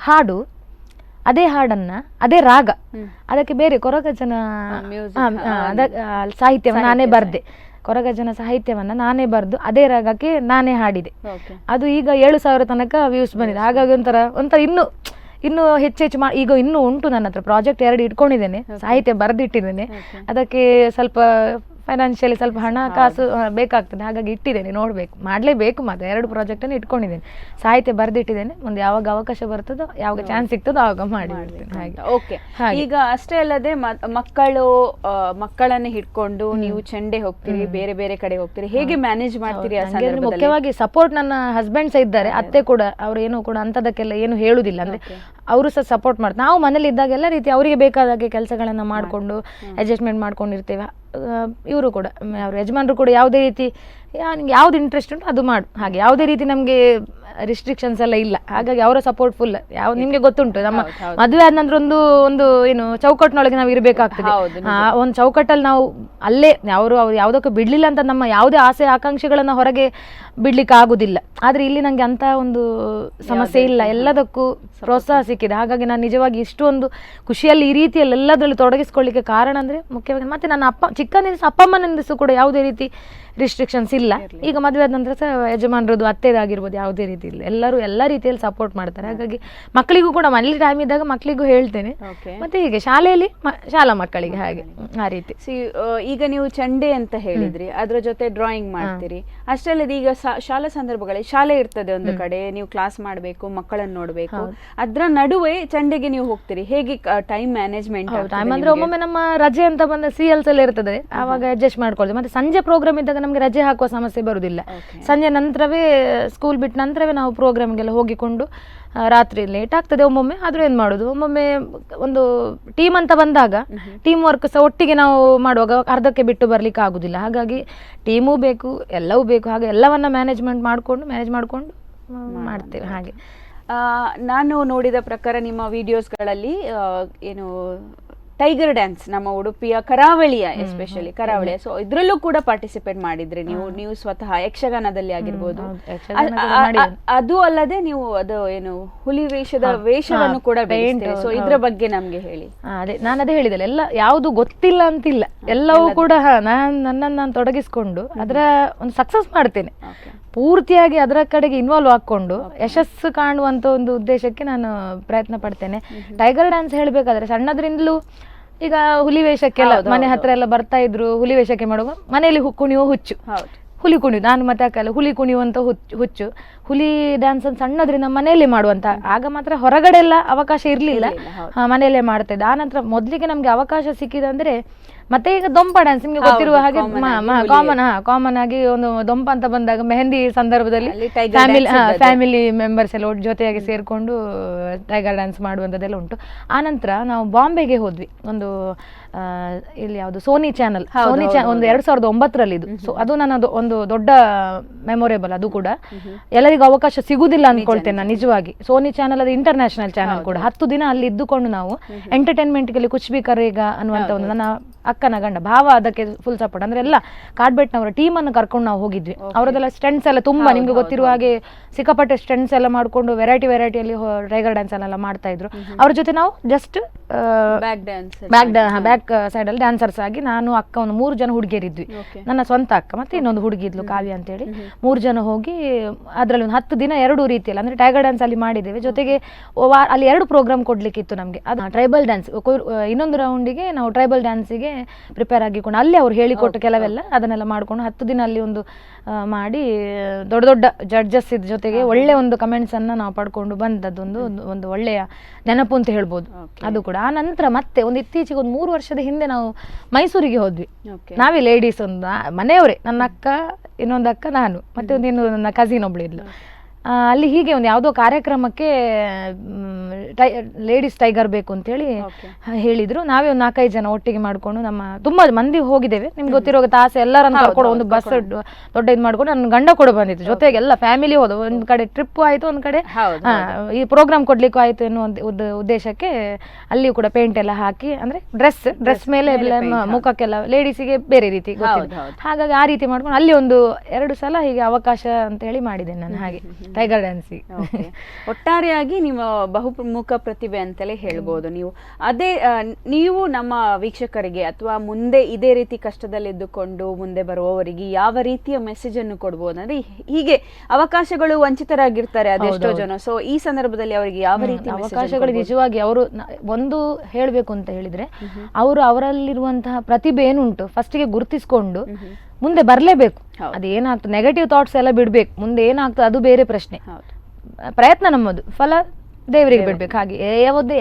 ಹಾಡನ್ನು ಅದೇ ರಾಗ, ಅದಕ್ಕೆ ಬೇರೆ ಕೊರಗಜ್ಜನ ಸಾಹಿತ್ಯವನ್ನು ನಾನೇ ಬರೆದೆ. ಕೊರಗಜ್ಜನ ಸಾಹಿತ್ಯವನ್ನು ನಾನೇ ಬರೆದು ಅದೇ ರಾಗಕ್ಕೆ ನಾನೇ ಹಾಡಿದೆ. ಅದು ಈಗ 7,000 ತನಕ ವ್ಯೂಸ್ ಬಂದಿದೆ. ಹಾಗಾಗಿ ಒಂಥರ ಇನ್ನೂ ಹೆಚ್ಚೆಚ್ಚು ಈಗ ಇನ್ನೂ ಉಂಟು ನನ್ನ ಹತ್ರ ಪ್ರಾಜೆಕ್ಟ್ 2 ಇಟ್ಕೊಂಡಿದ್ದೇನೆ, ಸಾಹಿತ್ಯ ಬರೆದಿಟ್ಟಿದ್ದೇನೆ. ಅದಕ್ಕೆ ಸ್ವಲ್ಪ ಫೈನಾನ್ಷಿಯಲಿ ಸ್ವಲ್ಪ ಹಣಕಾಸು ಬೇಕಾಗ್ತದೆ, ಹಾಗಾಗಿ ಇಟ್ಟಿದ್ದೇನೆ, ಮಾಡಲೇಬೇಕು. ಮತ್ತೆ 2 ಪ್ರಾಜೆಕ್ಟನ್ನು ಇಟ್ಕೊಂಡಿದ್ದೇನೆ, ಸಾಹಿತ್ಯ ಬರೆದಿಟ್ಟಿದ್ದೇನೆ. ಒಂದು ಯಾವಾಗ ಅವಕಾಶ ಬರ್ತದೋ, ಯಾವಾಗ ಚಾನ್ಸ್ ಸಿಗ್ತದೋ ಆವಾಗ ಮಾಡಿಬಿಡ್ತೇನೆ. ಹಾಗೆ ಓಕೆ. ಈಗ ಅಷ್ಟೇ ಅಲ್ಲದೆ ಮಕ್ಕಳನ್ನ ಹಿಡ್ಕೊಂಡು ನೀವು ಚೆಂಡೆ ಹೋಗ್ತೀರಿ, ಬೇರೆ ಬೇರೆ ಕಡೆ ಹೋಗ್ತೀರಿ, ಹೇಗೆ ಮ್ಯಾನೇಜ್ ಮಾಡ್ತೀರಿ? ಮುಖ್ಯವಾಗಿ ಸಪೋರ್ಟ್ ನನ್ನ ಹಸ್ಬೆಂಡ್ ಸಹ ಇದ್ದಾರೆ, ಅತ್ತೆ ಕೂಡ. ಅವ್ರು ಏನು ಕೂಡ ಅಂತದಕ್ಕೆಲ್ಲ ಏನು ಹೇಳುದಿಲ್ಲ, ಅಂದ್ರೆ ಅವರು ಸಹ ಸಪೋರ್ಟ್ ಮಾಡ್ತಾರೆ. ನಾವು ಮನೇಲಿ ಇದ್ದಾಗ ಎಲ್ಲ ರೀತಿ ಅವರಿಗೆ ಬೇಕಾದಾಗೆ ಕೆಲಸಗಳನ್ನ ಮಾಡಿಕೊಂಡು ಅಡ್ಜಸ್ಟ್ಮೆಂಟ್ ಮಾಡ್ಕೊಂಡಿರ್ತೇವೆ. ಇವರು ಕೂಡ, ಅವ್ರ ಯಜಮಾನರು ಕೂಡ ಯಾವುದೇ ರೀತಿ ನಿಂಗೆ ಯಾವ್ದು ಇಂಟ್ರೆಸ್ಟ್ ಉಂಟು ಅದು ಮಾಡು, ಹಾಗೆ ಯಾವುದೇ ರೀತಿ ನಮಗೆ ರಿಸ್ಟ್ರಿಕ್ಷನ್ಸ್ ಎಲ್ಲ ಇಲ್ಲ. ಹಾಗಾಗಿ ಅವರ ಸಪೋರ್ಟ್ ಫುಲ್. ನಿಮ್ಗೆ ಗೊತ್ತುಂಟು, ನಮ್ಮ ಮದುವೆ ಆದ ನಂತರ ಒಂದು ಏನು ಚೌಕಟ್ಟಿನೊಳಗೆ ನಾವು ಇರಬೇಕಾಗ್ತದೆ. ಒಂದು ಚೌಕಟ್ಟಲ್ಲಿ ನಾವು ಅಲ್ಲೇ ಅವರು ಯಾವುದಕ್ಕೂ ಬಿಡ್ಲಿಲ್ಲ ಅಂತ ನಮ್ಮ ಯಾವುದೇ ಆಸೆ ಆಕಾಂಕ್ಷೆಗಳನ್ನ ಹೊರಗೆ ಬಿಡ್ಲಿಕ್ಕೆ ಆಗುದಿಲ್ಲ. ಆದ್ರೆ ಇಲ್ಲಿ ನಂಗೆ ಅಂತ ಒಂದು ಸಮಸ್ಯೆ ಇಲ್ಲ, ಎಲ್ಲದಕ್ಕೂ ಪ್ರೋತ್ಸಾಹ ಸಿಕ್ಕಿದೆ. ಹಾಗಾಗಿ ನಾನು ನಿಜವಾಗಿ ಇಷ್ಟೊಂದು ಖುಷಿಯಲ್ಲಿ ಈ ರೀತಿಯಲ್ಲಿ ಎಲ್ಲದರಲ್ಲಿ ತೊಡಗಿಸ್ಕೊಳ್ಳಿಕ್ಕೆ ಕಾರಣ ಅಂದ್ರೆ ಮುಖ್ಯವಾಗಿ ಮತ್ತೆ ನನ್ನ ಚಿಕ್ಕಂದಿನ ಅಪ್ಪ ಅಮ್ಮನಿಂದ ಕೂಡ ಯಾವುದೇ ರೀತಿ ರಿಸ್ಟ್ರಿಕ್ಷನ್ಸ್ ಇಲ್ಲ. ಈಗ ಮದುವೆ ಆದ ನಂತರ ಸಹ ಯಜಮಾನರದು ಅತ್ತೆದಾಗಿರ್ಬೋದು ಯಾವುದೇ ರೀತಿ ಇಲ್ಲ, ಎಲ್ಲರೂ ಎಲ್ಲ ರೀತಿಯಲ್ಲಿ ಸಪೋರ್ಟ್ ಮಾಡ್ತಾರೆ. ಹಾಗಾಗಿ ಮಕ್ಕಳಿಗೂ ಕೂಡ ಮನೇಲಿ ಟೈಮ್ ಇದ್ದಾಗ ಮಕ್ಕಳಿಗೂ ಹೇಳ್ತೇನೆ. ಮತ್ತೆ ಹೀಗೆ ಶಾಲೆಯಲ್ಲಿ ಶಾಲಾ ಮಕ್ಕಳಿಗೆ ಹಾಗೆ ಆ ರೀತಿ. ಈಗ ನೀವು ಚಂಡೆ ಅಂತ ಹೇಳಿದ್ರಿ, ಅದ್ರ ಜೊತೆ ಡ್ರಾಯಿಂಗ್ ಮಾಡ್ತೀರಿ. ಅಷ್ಟೇ ಅಲ್ಲದೆ ಈಗ ಶಾಲಾ ಸಂದರ್ಭಗಳಲ್ಲಿ ಶಾಲೆ ಇರ್ತದೆ, ಒಂದು ಕಡೆ ನೀವು ಕ್ಲಾಸ್ ಮಾಡಬೇಕು, ಮಕ್ಕಳನ್ನು ನೋಡ್ಬೇಕು, ಅದ್ರ ನಡುವೆ ಚಂಡೆಗೆ ನೀವು ಹೋಗ್ತೀರಿ. ಹೇಗೆ ಟೈಮ್ ಮ್ಯಾನೇಜ್ಮೆಂಟ್? ಟೈಮ್ ಅಂದ್ರೆ ಒಮ್ಮೊಮ್ಮೆ ನಮ್ಮ ರಜೆ ಅಂತ ಬಂದ CLs ಎಲ್ಲ ಇರ್ತದೆ, ಆವಾಗ ಅಡ್ಜಸ್ಟ್ ಮಾಡ್ಕೊಳ್ತೀವಿ. ಮತ್ತೆ ಸಂಜೆ ಪ್ರೋಗ್ರಾಮ್ ಇದ್ದಾಗ ನಮಗೆ ರಜೆ ಹಾಕುವ ಸಮಸ್ಯೆ ಬರುವುದಿಲ್ಲ. ಸಂಜೆ ನಂತರವೇ ಸ್ಕೂಲ್ ಬಿಟ್ಟ ನಂತರವೇ ನಾವು ಪ್ರೋಗ್ರಾಮ್ಗೆಲ್ಲ ಹೋಗಿಕೊಂಡು ರಾತ್ರಿ ಲೇಟ್ ಆಗ್ತದೆ ಒಮ್ಮೊಮ್ಮೆ, ಆದರೂ ಏನು ಮಾಡೋದು, ಒಮ್ಮೊಮ್ಮೆ ಒಂದು ಟೀಮ್ ಅಂತ ಬಂದಾಗ ಟೀಮ್ ವರ್ಕ್ ಸಹ ಒಟ್ಟಿಗೆ ನಾವು ಮಾಡುವಾಗ ಅರ್ಧಕ್ಕೆ ಬಿಟ್ಟು ಬರಲಿಕ್ಕೆ ಆಗೋದಿಲ್ಲ. ಹಾಗಾಗಿ ಟೀಮೂ ಬೇಕು, ಎಲ್ಲವೂ ಬೇಕು. ಹಾಗೆ ಎಲ್ಲವನ್ನ ಮ್ಯಾನೇಜ್ ಮಾಡಿಕೊಂಡು ಮಾಡ್ತೇವೆ. ಹಾಗೆ ನಾನು ನೋಡಿದ ಪ್ರಕಾರ ನಿಮ್ಮ ವಿಡಿಯೋಸ್ಗಳಲ್ಲಿ ಏನು ಟೈಗರ್ ಡ್ಯಾನ್ಸ್, ನಮ್ಮ ಉಡುಪಿಯ ಕರಾವಳಿಯ, ಎಸ್ಪೆಷಲಿ ಕರಾವಳಿಯ, ಸೊ ಇದ್ರಲ್ಲೂ ಕೂಡ ಪಾರ್ಟಿಸಿಪೇಟ್ ಮಾಡಿದ್ರಿ ನೀವು ಸ್ವತಃ ಯಕ್ಷಗಾನದಲ್ಲಿ ಆಗಿರ್ಬೋದು. ಅದು ಅಲ್ಲದೆ ನೀವು ಅದು ಏನು ಹುಲಿ ವೇಷವನ್ನು ಕೂಡ ಬೇಯಿಸ್ತೀರಿ. ಸೊ ಇದ್ರ ಬಗ್ಗೆ ನಮ್ಗೆ ಹೇಳಿ. ಅದೇ ನಾನು ಅದೇ ಹೇಳಿದಲ್ಲ, ಎಲ್ಲ ಯಾವುದು ಗೊತ್ತಿಲ್ಲ ಅಂತಿಲ್ಲ, ಎಲ್ಲವೂ ಕೂಡ ನಾನು ತೊಡಗಿಸ್ಕೊಂಡು ಅದರ ಒಂದು ಸಕ್ಸಸ್ ಮಾಡ್ತೇನೆ. ಪೂರ್ತಿಯಾಗಿ ಅದರ ಕಡೆಗೆ ಇನ್ವಾಲ್ವ್ ಹಾಕೊಂಡು ಯಶಸ್ಸು ಕಾಣುವಂತ ಒಂದು ಉದ್ದೇಶಕ್ಕೆ ನಾನು ಪ್ರಯತ್ನ ಪಡ್ತೇನೆ. ಟೈಗರ್ ಡ್ಯಾನ್ಸ್ ಹೇಳ್ಬೇಕಾದ್ರೆ ಸಣ್ಣದ್ರಿಂದಲೂ ಈಗ ಹುಲಿ ವೇಷಕ್ಕೆಲ್ಲ ಮನೆ ಹತ್ರ ಎಲ್ಲ ಬರ್ತಾ ಇದ್ರು, ಹುಲಿ ವೇಷಕ್ಕೆ ಮಾಡುವಾಗ ಮನೆಯಲ್ಲಿ ಕುಣಿಯುವ ಹುಚ್ಚು, ಹುಲಿ ಕುಣಿಯುದು, ನಾನು ಮತ್ತೆ ಅಕ್ಕಲ್ಲ ಹುಲಿ ಕುಣಿಯುವಂತ ಹುಚ್ಚು, ಹುಲಿ ಡ್ಯಾನ್ಸ್ ಅಂತ ಸಣ್ಣದ್ರಿಂದ ಮನೆಯಲ್ಲಿ ಮಾಡುವಂತ. ಆಗ ಮಾತ್ರ ಹೊರಗಡೆ ಎಲ್ಲ ಅವಕಾಶ ಇರ್ಲಿಲ್ಲ, ಮನೆಯಲ್ಲೇ ಮಾಡ್ತಾ ಇದ್ದೆ. ಆನಂತರ ಮೊದ್ಲಿಗೆ ನಮ್ಗೆ ಅವಕಾಶ ಸಿಕ್ಕಿದಂದ್ರೆ ಮತ್ತೆ ಈಗ ದೊಂಪ ಡ್ಯಾನ್ಸ್ ನಿಮ್ಗೆ ಗೊತ್ತಿರುವ ಹಾಗೆ ಕಾಮನ್ ಆಗಿ ಒಂದು ದೊಂಪ ಅಂತ ಬಂದಾಗ ಮೆಹಂದಿ ಸಂದರ್ಭದಲ್ಲಿ ಫ್ಯಾಮಿಲಿ ಮೆಂಬರ್ಸ್ ಎಲ್ಲ ಜೊತೆಯಾಗಿ ಸೇರ್ಕೊಂಡು ಟೈಗರ್ ಡ್ಯಾನ್ಸ್ ಮಾಡುವಂಥದ್ದೆಲ್ಲ ಉಂಟು. ಆನಂತರ ನಾವು ಬಾಂಬೆಗೆ ಹೋದ್ವಿ, ಒಂದು ಇಲ್ಲಿ ಯಾವುದು ಸೋನಿ ಚಾನಲ್ ಒಂದು 2009ರಲ್ಲಿ ಇದು. ಸೊ ಅದು ನನ್ನ ಒಂದು ದೊಡ್ಡ ಮೆಮೊರೇಬಲ್. ಅದು ಕೂಡ ಎಲ್ಲರಿಗೂ ಅವಕಾಶ ಸಿಗುದಿಲ್ಲ ಅನ್ಕೊಳ್ತೇನೆ ನಾನು ನಿಜವಾಗಿ. ಸೋನಿ ಚಾನಲ್ ಅದು ಇಂಟರ್ನ್ಯಾಷನಲ್ ಚಾನಲ್ ಕೂಡ. 10 ದಿನ ಅಲ್ಲಿ ಇದ್ದುಕೊಂಡು ನಾವು ಎಂಟರ್ಟೈನ್ಮೆಂಟ್ಗೆ ಕುಚ್ ಬಿ ಕರೇಗಾ ಅನ್ನುವಂಥ ಒಂದು, ನನ್ನ ಅಕ್ಕನ ಗಂಡ ಭಾವ ಅದಕ್ಕೆ ಫುಲ್ ಸಪೋರ್ಟ್. ಅಂದ್ರೆ ಎಲ್ಲ ಕಾರ್ಬೆಟ್ನವರ ಟೀಮ್ ಅನ್ನು ಕರ್ಕೊಂಡು ನಾವು ಹೋಗಿದ್ವಿ. ಅವರದೆಲ್ಲ ಸ್ಟೆಂಟ್ಸ್ ಎಲ್ಲ ತುಂಬಾ ನಿಮ್ಗೆ ಗೊತ್ತಿರುವ ಹಾಗೆ ಸಿಕ್ಕಾಪಟ್ಟೆ ಸ್ಟೆಂಟ್ಸ್ ಎಲ್ಲ ಮಾಡ್ಕೊಂಡು ವೆರೈಟಿಯಲ್ಲಿ ಟೈಗರ್ ಡ್ಯಾನ್ಸ್ ಎಲ್ಲ ಮಾಡ್ತಾ ಇದ್ರು. ಅವ್ರ ಜೊತೆ ನಾವು ಜಸ್ಟ್ ಬ್ಯಾಕ್ ಸೈಡ್ ಅಲ್ಲಿ ಡ್ಯಾನ್ಸರ್ಸ್ ಆಗಿ ನಾನು ಅಕ್ಕ ಒಂದು 3 ಜನ ಹುಡುಗಿಯರಿದ್ವಿ. ನನ್ನ ಸ್ವಂತ ಅಕ್ಕ ಮತ್ತೆ ಇನ್ನೊಂದು ಹುಡುಗಿ ಇದ್ಲು ಕಾವ್ಯ ಅಂತೇಳಿ. 3 ಜನ ಹೋಗಿ ಅದರಲ್ಲಿ ಒಂದು 10 ದಿನ 2 ರೀತಿಯಲ್ಲಿ ಅಂದ್ರೆ ಟೈಗರ್ ಡ್ಯಾನ್ಸ್ ಅಲ್ಲಿ ಮಾಡಿದ್ದೇವೆ. ಜೊತೆಗೆ ಅಲ್ಲಿ 2 ಪ್ರೋಗ್ರಾಮ್ ಕೊಡ್ಲಿಕ್ಕಿತ್ತು ನಮ್ಗೆ. ಅದು ಟ್ರೈಬಲ್ ಡ್ಯಾನ್ಸ್, ಇನ್ನೊಂದು ರೌಂಡಿಗೆ ನಾವು ಟ್ರೈಬಲ್ ಡ್ಯಾನ್ಸಿಗೆ ಪ್ರಿಪೇರ್ ಆಗಿಕೊಂಡು ಅಲ್ಲಿ ಅವ್ರು ಹೇಳಿಕೊಟ್ಟು ಕೆಲವೆಲ್ಲ ಅದನ್ನೆಲ್ಲ ಮಾಡ್ಕೊಂಡು 10 ದಿನ ಅಲ್ಲಿ ಒಂದು ಮಾಡಿ ದೊಡ್ಡ ದೊಡ್ಡ ಜಡ್ಜಸ್ ಇದ್ದ ಜೊತೆಗೆ ಒಳ್ಳೆ ಒಂದು ಕಮೆಂಟ್ಸ್ ಅನ್ನ ನಾವು ಪಡ್ಕೊಂಡು ಬಂದದ್ದೊಂದು ಒಂದು ಒಳ್ಳೆಯ ನೆನಪು ಅಂತ ಹೇಳ್ಬೋದು ಅದು ಕೂಡ. ಆ ನಂತರ ಮತ್ತೆ ಒಂದು ಇತ್ತೀಚೆಗೆ ಒಂದು 3 ವರ್ಷದ ಹಿಂದೆ ನಾವು ಮೈಸೂರಿಗೆ ಹೋದ್ವಿ. ನಾವೇ ಲೇಡೀಸ್ ಒಂದು ಮನೆಯವರೇ, ನನ್ನ ಅಕ್ಕ, ಇನ್ನೊಂದು ಅಕ್ಕ, ನಾನು ಮತ್ತೆ ಒಂದು ನನ್ನ ಕಸಿನ್ ಒಬ್ಳು ಇದ್ಲು. ಅಲ್ಲಿ ಹೀಗೆ ಒಂದು ಯಾವುದೋ ಕಾರ್ಯಕ್ರಮಕ್ಕೆ ಲೇಡೀಸ್ ಟೈಗರ್ ಬೇಕು ಅಂತೇಳಿ ಹೇಳಿದ್ರು. ನಾವೇ ಒಂದು 4-5 ಜನ ಒಟ್ಟಿಗೆ ಮಾಡ್ಕೊಂಡು ನಮ್ಮ ತುಂಬಾ ಮಂದಿ ಹೋಗಿದ್ದೇವೆ. ನಿಮ್ಗೆ ಗೊತ್ತಿರೋ ತಾಸೆ ಎಲ್ಲರನ್ನು ಕರ್ಕೊಂಡು ಒಂದು ಬಸ್ ದೊಡ್ಡ ಇದು ಮಾಡ್ಕೊಂಡು ನನ್ನ ಗಂಡ ಕೂಡ ಬಂದಿತ್ತು ಜೊತೆಗೆ. ಎಲ್ಲ ಫ್ಯಾಮಿಲಿ ಹೋದ, ಒಂದ್ ಕಡೆ ಟ್ರಿಪ್ ಆಯ್ತು, ಒಂದ್ ಕಡೆ ಈ ಪ್ರೋಗ್ರಾಮ್ ಕೊಡ್ಲಿಕ್ಕೂ ಆಯ್ತು ಎನ್ನುವ ಒಂದು ಉದ್ದೇಶಕ್ಕೆ ಅಲ್ಲಿಯೂ ಕೂಡ ಪೇಂಟ್ ಎಲ್ಲ ಹಾಕಿ, ಅಂದ್ರೆ ಡ್ರೆಸ್ ಮೇಲೆ ಮುಖಕ್ಕೆಲ್ಲ ಲೇಡೀಸಿಗೆ ಬೇರೆ ರೀತಿ ಗೊತ್ತಿದೆ. ಹಾಗಾಗಿ ಆ ರೀತಿ ಮಾಡ್ಕೊಂಡು ಅಲ್ಲಿ ಒಂದು 2 ಸಲ ಹೀಗೆ ಅವಕಾಶ ಅಂತ ಹೇಳಿ ಮಾಡಿದ್ದೇನೆ ನಾನು ಹಾಗೆ ಟೈಗರ್ ಡ್ಯಾನ್ಸಿಗೆ. ಒಟ್ಟಾರೆಯಾಗಿ ನಿಮ್ಮ ಬಹುಮುಖ ಪ್ರತಿಭೆ ಅಂತಲೇ ಹೇಳ್ಬೋದು ನೀವು. ಅದೇ ನೀವು ನಮ್ಮ ವೀಕ್ಷಕರಿಗೆ ಅಥವಾ ಮುಂದೆ ಇದೇ ರೀತಿ ಕಷ್ಟದಲ್ಲಿದ್ದುಕೊಂಡು ಮುಂದೆ ಬರುವವರಿಗೆ ಯಾವ ರೀತಿಯ ಮೆಸೇಜ್ ಅನ್ನು ಕೊಡ್ಬೋದು ಅಂದ್ರೆ, ಹೀಗೆ ಅವಕಾಶಗಳು ವಂಚಿತರಾಗಿರ್ತಾರೆ ಅದೆಷ್ಟೋ ಜನ. ಸೊ ಈ ಸಂದರ್ಭದಲ್ಲಿ ಅವರಿಗೆ ಯಾವ ರೀತಿ ಅವಕಾಶಗಳು ನಿಜವಾಗಿ ಅವರು ಒಂದು ಹೇಳ್ಬೇಕು ಅಂತ ಹೇಳಿದ್ರೆ, ಅವರಲ್ಲಿರುವಂತಹ ಪ್ರತಿಭೆ ಏನುಂಟು ಫಸ್ಟಿಗೆ ಗುರುತಿಸ್ಕೊಂಡು ಮುಂದೆ ಬರಲೇಬೇಕು. ಅದೇನಾಗ್ತದೆ ನೆಗೆಟಿವ್ ಥಾಟ್ಸ್ ಎಲ್ಲ ಬಿಡ್ಬೇಕು. ಮುಂದೆ ಏನಾಗ್ತದೆ ಅದು ಬೇರೆ ಪ್ರಶ್ನೆ. ಪ್ರಯತ್ನ ನಮ್ಮದು, ಫಲ ದೇವರಿಗೆ ಬಿಡ್ಬೇಕು. ಹಾಗೆ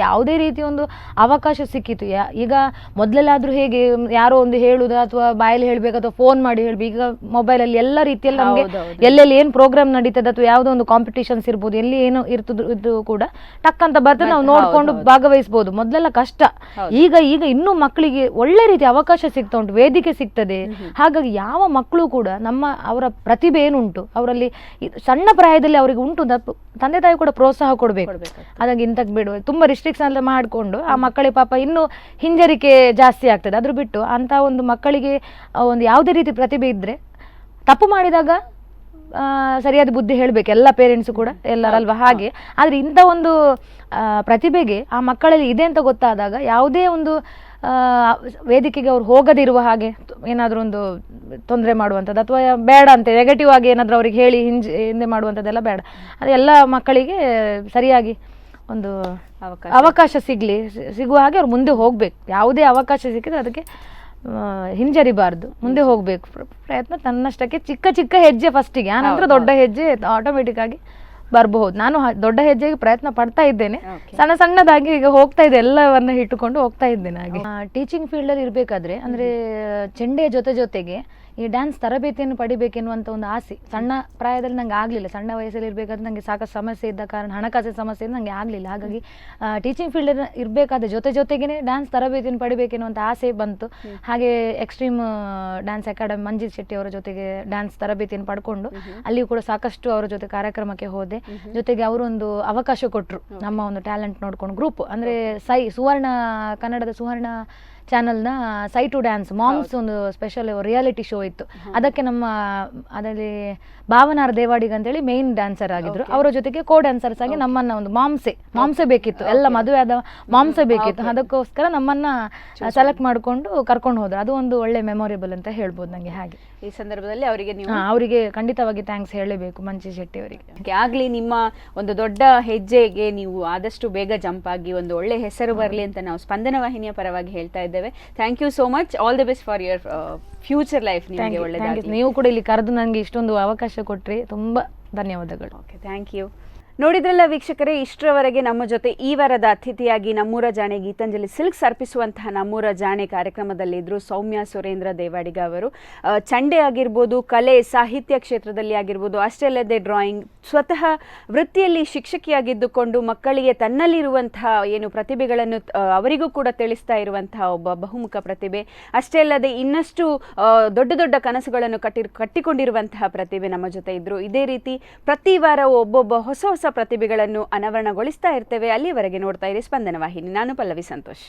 ಯಾವುದೇ ರೀತಿ ಒಂದು ಅವಕಾಶ ಸಿಕ್ಕಿತು. ಈಗ ಮೊದಲೆಲ್ಲಾದ್ರೂ ಹೇಗೆ ಯಾರೋ ಒಂದು ಹೇಳುದು ಅಥವಾ ಬಾಯಲ್ಲಿ ಹೇಳ್ಬೇಕು ಅಥವಾ ಫೋನ್ ಮಾಡಿ ಹೇಳ್ಬೇಕು. ಈಗ ಮೊಬೈಲಲ್ಲಿ ಎಲ್ಲ ರೀತಿಯಲ್ಲಿ ನಮಗೆ ಎಲ್ಲೆಲ್ಲಿ ಏನು ಪ್ರೋಗ್ರಾಮ್ ನಡೀತದೆ ಅಥವಾ ಯಾವುದೋ ಒಂದು ಕಾಂಪಿಟೇಷನ್ಸ್ ಇರ್ಬೋದು, ಎಲ್ಲಿ ಏನು ಇರ್ತದ್ದು ಕೂಡ ಟಕ್ ಅಂತ ಬರ್ತದೆ, ನಾವು ನೋಡ್ಕೊಂಡು ಭಾಗವಹಿಸಬಹುದು. ಮೊದಲೆಲ್ಲ ಕಷ್ಟ. ಈಗ ಇನ್ನೂ ಮಕ್ಕಳಿಗೆ ಒಳ್ಳೆ ರೀತಿ ಅವಕಾಶ ಸಿಗ್ತಾ ಉಂಟು, ವೇದಿಕೆ ಸಿಗ್ತದೆ. ಹಾಗಾಗಿ ಯಾವ ಮಕ್ಕಳು ಕೂಡ ಅವರ ಪ್ರತಿಭೆ ಏನುಂಟು ಅವರಲ್ಲಿ ಸಣ್ಣ ಪ್ರಾಯದಲ್ಲಿ ಅವರಿಗೆ ಉಂಟು, ತಂದೆ ತಾಯಿ ಕೂಡ ಪ್ರೋತ್ಸಾಹ ಕೊಡಬೇಕು. ಹಾಗಾಗಿ ಇಂತಕ್ಕೆ ಬಿಡುವ ತುಂಬಾ ರಿಸ್ಟ್ರಿಕ್ಷನ್ ಎಲ್ಲ ಮಾಡಿಕೊಂಡು ಆ ಮಕ್ಕಳಿಗೆ ಪಾಪ ಇನ್ನೂ ಹಿಂಜರಿಕೆ ಜಾಸ್ತಿ ಆಗ್ತದೆ. ಅದ್ರ ಬಿಟ್ಟು ಅಂತ ಒಂದು ಮಕ್ಕಳಿಗೆ ಒಂದು ಯಾವುದೇ ರೀತಿ ಪ್ರತಿಭೆ ಇದ್ರೆ ತಪ್ಪು ಮಾಡಿದಾಗ ಸರಿಯಾದ ಬುದ್ಧಿ ಹೇಳ್ಬೇಕು ಎಲ್ಲ ಪೇರೆಂಟ್ಸ್ ಕೂಡ, ಎಲ್ಲರಲ್ವಾ ಹಾಗೆ. ಆದ್ರೆ ಇಂಥ ಒಂದು ಪ್ರತಿಭೆಗೆ ಆ ಮಕ್ಕಳಲ್ಲಿ ಇದೆ ಅಂತ ಗೊತ್ತಾದಾಗ ಯಾವುದೇ ಒಂದು ವೇದಿಕೆಗೆ ಅವ್ರು ಹೋಗದಿರುವ ಹಾಗೆ ಏನಾದರೂ ಒಂದು ತೊಂದರೆ ಮಾಡುವಂಥದ್ದು ಅಥವಾ ಬೇಡ ಅಂತ ನೆಗೆಟಿವ್ ಆಗಿ ಏನಾದರೂ ಅವ್ರಿಗೆ ಹೇಳಿ ಹಿಂದೆ ಮಾಡುವಂಥದ್ದೆಲ್ಲ ಬೇಡ. ಅದೆಲ್ಲ ಮಕ್ಕಳಿಗೆ ಸರಿಯಾಗಿ ಒಂದು ಅವಕಾಶ ಸಿಗುವ ಹಾಗೆ ಅವ್ರು ಮುಂದೆ ಹೋಗ್ಬೇಕು. ಯಾವುದೇ ಅವಕಾಶ ಸಿಕ್ಕಿದ್ರೆ ಅದಕ್ಕೆ ಹಿಂಜರಿಬಾರ್ದು, ಮುಂದೆ ಹೋಗ್ಬೇಕು. ಪ್ರಯತ್ನ ತನ್ನಷ್ಟಕ್ಕೆ ಚಿಕ್ಕ ಚಿಕ್ಕ ಹೆಜ್ಜೆ ಫಸ್ಟಿಗೆ, ಆನಂತರ ದೊಡ್ಡ ಹೆಜ್ಜೆ ಆಟೋಮೆಟಿಕ್ ಆಗಿ ಬರಬಹುದು. ನಾನು ದೊಡ್ಡ ಹೆಜ್ಜೆಗೆ ಪ್ರಯತ್ನ ಪಡ್ತಾ ಇದ್ದೇನೆ, ಸಣ್ಣದಾಗಿ ಈಗ ಹೋಗ್ತಾ ಇದೆ, ಎಲ್ಲವನ್ನ ಇಟ್ಟುಕೊಂಡು ಹೋಗ್ತಾ ಇದ್ದೇನೆ. ಹಾಗೆ ಟೀಚಿಂಗ್ ಫೀಲ್ಡ್ ಅಲ್ಲಿ ಇರ್ಬೇಕಾದ್ರೆ ಅಂದ್ರೆ ಚೆಂಡೆಯ ಜೊತೆಗೆ ಈ ಡ್ಯಾನ್ಸ್ ತರಬೇತಿಯನ್ನು ಪಡಿಬೇಕೆನ್ನುವಂಥ ಒಂದು ಆಸೆ ಸಣ್ಣ ಪ್ರಾಯದಲ್ಲಿ ನಂಗೆ ಆಗಲಿಲ್ಲ. ಸಣ್ಣ ವಯಸ್ಸಲ್ಲಿ ಇರಬೇಕಾದ್ರೆ ನನಗೆ ಸಾಕಷ್ಟು ಸಮಸ್ಯೆ ಇದ್ದ ಕಾರಣ, ಹಣಕಾಸಿನ ಸಮಸ್ಯೆ ನನಗೆ ಆಗಲಿಲ್ಲ. ಹಾಗಾಗಿ ಟೀಚಿಂಗ್ ಫೀಲ್ಡ್ ಇರಬೇಕಾದ್ರೆ ಜೊತೆಗೇ ಡ್ಯಾನ್ಸ್ ತರಬೇತಿಯನ್ನು ಪಡಿಬೇಕೆನ್ನುವಂಥ ಆಸೆ ಬಂತು. ಹಾಗೆ extreme dance academy Manjit Shetty ಅವರ ಜೊತೆಗೆ ಡ್ಯಾನ್ಸ್ ತರಬೇತಿಯನ್ನು ಪಡ್ಕೊಂಡು ಅಲ್ಲಿಯೂ ಕೂಡ ಸಾಕಷ್ಟು ಅವರ ಜೊತೆ ಕಾರ್ಯಕ್ರಮಕ್ಕೆ ಹೋದೆ. ಜೊತೆಗೆ ಅವರು ಒಂದು ಅವಕಾಶ ಕೊಟ್ಟರು, ನಮ್ಮ ಒಂದು ಟ್ಯಾಲೆಂಟ್ ನೋಡ್ಕೊಂಡು ಗ್ರೂಪ್ ಅಂದರೆ ಸುವರ್ಣ, ಕನ್ನಡದ ಸುವರ್ಣ ಚಾನಲ್ನ ಸೈ ಟು ಡ್ಯಾನ್ಸ್ ಮಾಮ್ಸ್ ಒಂದು ಸ್ಪೆಷಲ್ ರಿಯಾಲಿಟಿ ಶೋ ಇತ್ತು. ಅದಕ್ಕೆ ಅದರಲ್ಲಿ ಭಾವನಾರ್ ದೇವಾಡಿಗ ಅಂತೇಳಿ ಮೇನ್ ಡ್ಯಾನ್ಸರ್ ಆಗಿದ್ರು. ಅವರ ಜೊತೆಗೆ ಕೋ ಡ್ಯಾನ್ಸರ್ಸ್ ಆಗಿ ನಮ್ಮನ್ನ ಒಂದು ಮಾಂಸೆ ಬೇಕಿತ್ತು, ಎಲ್ಲ ಮದುವೆ ಆದ ಮಾಂಸೆ ಬೇಕಿತ್ತು. ಅದಕ್ಕೋಸ್ಕರ ನಮ್ಮನ್ನ ಸೆಲೆಕ್ಟ್ ಮಾಡಿಕೊಂಡು ಕರ್ಕೊಂಡು ಹೋದ್ರು. ಅದು ಒಂದು ಒಳ್ಳೆ ಮೆಮೊರೇಬಲ್ ಅಂತ ಹೇಳ್ಬೋದು ನಂಗೆ. ಹಾಗೆ ಈ ಸಂದರ್ಭದಲ್ಲಿ ಅವರಿಗೆ ಖಂಡಿತವಾಗಿ ಥ್ಯಾಂಕ್ಸ್ ಹೇಳಬೇಕು, ಮಂಜಿ ಶೆಟ್ಟಿ ಅವರಿಗೆ. ಆಗ್ಲಿ ನಿಮ್ಮ ಒಂದು ದೊಡ್ಡ ಹೆಜ್ಜೆಗೆ ನೀವು ಆದಷ್ಟು ಬೇಗ ಜಂಪ್ ಆಗಿ ಒಂದು ಒಳ್ಳೆ ಹೆಸರು ಬರಲಿ ಅಂತ ನಾವು ಸ್ಪಂದನ ವಾಹಿನಿಯ ಪರವಾಗಿ ಹೇಳ್ತಾ ಇದ್ದೇವೆ. Thank you so much. All the best for your future life. ನಿಮಗೆ ಒಳ್ಳೆಯದಾಗಲಿ. ನೀವು ಕೂಡ ಇಲ್ಲಿ ಕರೆದು ನನಗೆ ಇಷ್ಟೊಂದು ಅವಕಾಶ ಕೊಟ್ರಿ, ತುಂಬಾ ಧನ್ಯವಾದಗಳು. Okay, thank you. ನೋಡಿದ್ರಲ್ಲ ವೀಕ್ಷಕರೇ, ಇಷ್ಟರವರೆಗೆ ನಮ್ಮ ಜೊತೆ ಈ ವಾರದ ಅತಿಥಿಯಾಗಿ ನಮ್ಮೂರ ಜಾಣೆ ಗೀತಾಂಜಲಿ ಸಿಲ್ಕ್ಸ್ ಅರ್ಪಿಸುವಂತಹ ನಮ್ಮೂರ ಜಾಣೆ ಕಾರ್ಯಕ್ರಮದಲ್ಲಿದ್ದರು ಸೌಮ್ಯ ಸುರೇಂದ್ರ ದೇವಾಡಿಗ ಅವರು. ಚಂಡೆ ಆಗಿರ್ಬೋದು, ಕಲೆ ಸಾಹಿತ್ಯ ಕ್ಷೇತ್ರದಲ್ಲಿ ಆಗಿರ್ಬೋದು, ಅಷ್ಟೇ ಅಲ್ಲದೆ ಡ್ರಾಯಿಂಗ್, ಸ್ವತಃ ವೃತ್ತಿಯಲ್ಲಿ ಶಿಕ್ಷಕಿಯಾಗಿದ್ದುಕೊಂಡು ಮಕ್ಕಳಿಗೆ ತನ್ನಲ್ಲಿರುವಂತಹ ಏನು ಪ್ರತಿಭೆಗಳನ್ನು ಅವರಿಗೂ ಕೂಡ ತಿಳಿಸ್ತಾ ಇರುವಂತಹ ಒಬ್ಬ ಬಹುಮುಖ ಪ್ರತಿಭೆ. ಅಷ್ಟೇ ಅಲ್ಲದೆ ಇನ್ನಷ್ಟು ದೊಡ್ಡ ದೊಡ್ಡ ಕನಸುಗಳನ್ನು ಕಟ್ಟಿಕೊಂಡಿರುವಂತಹ ಪ್ರತಿಭೆ ನಮ್ಮ ಜೊತೆ ಇದ್ದರು. ಇದೇ ರೀತಿ ಪ್ರತಿ ವಾರ ಒಬ್ಬೊಬ್ಬ ಹೊಸ ಪ್ರತಿಭೆಗಳನ್ನು ಅನಾವರಣಗೊಳಿಸ್ತಾ ಇರ್ತೇವೆ. ಅಲ್ಲಿವರೆಗೆ ನೋಡ್ತಾ ಇರಿ ಸ್ಪಂದನ ವಾಹಿನಿ. ನಾನು ಪಲ್ಲವಿ ಸಂತೋಷ್.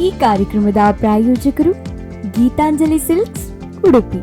ಈ ಕಾರ್ಯಕ್ರಮದ ಪ್ರಾಯೋಜಕರು ಗೀತಾಂಜಲಿ ಸಿಲ್ಕ್ಸ್, ಉಡುಪಿ.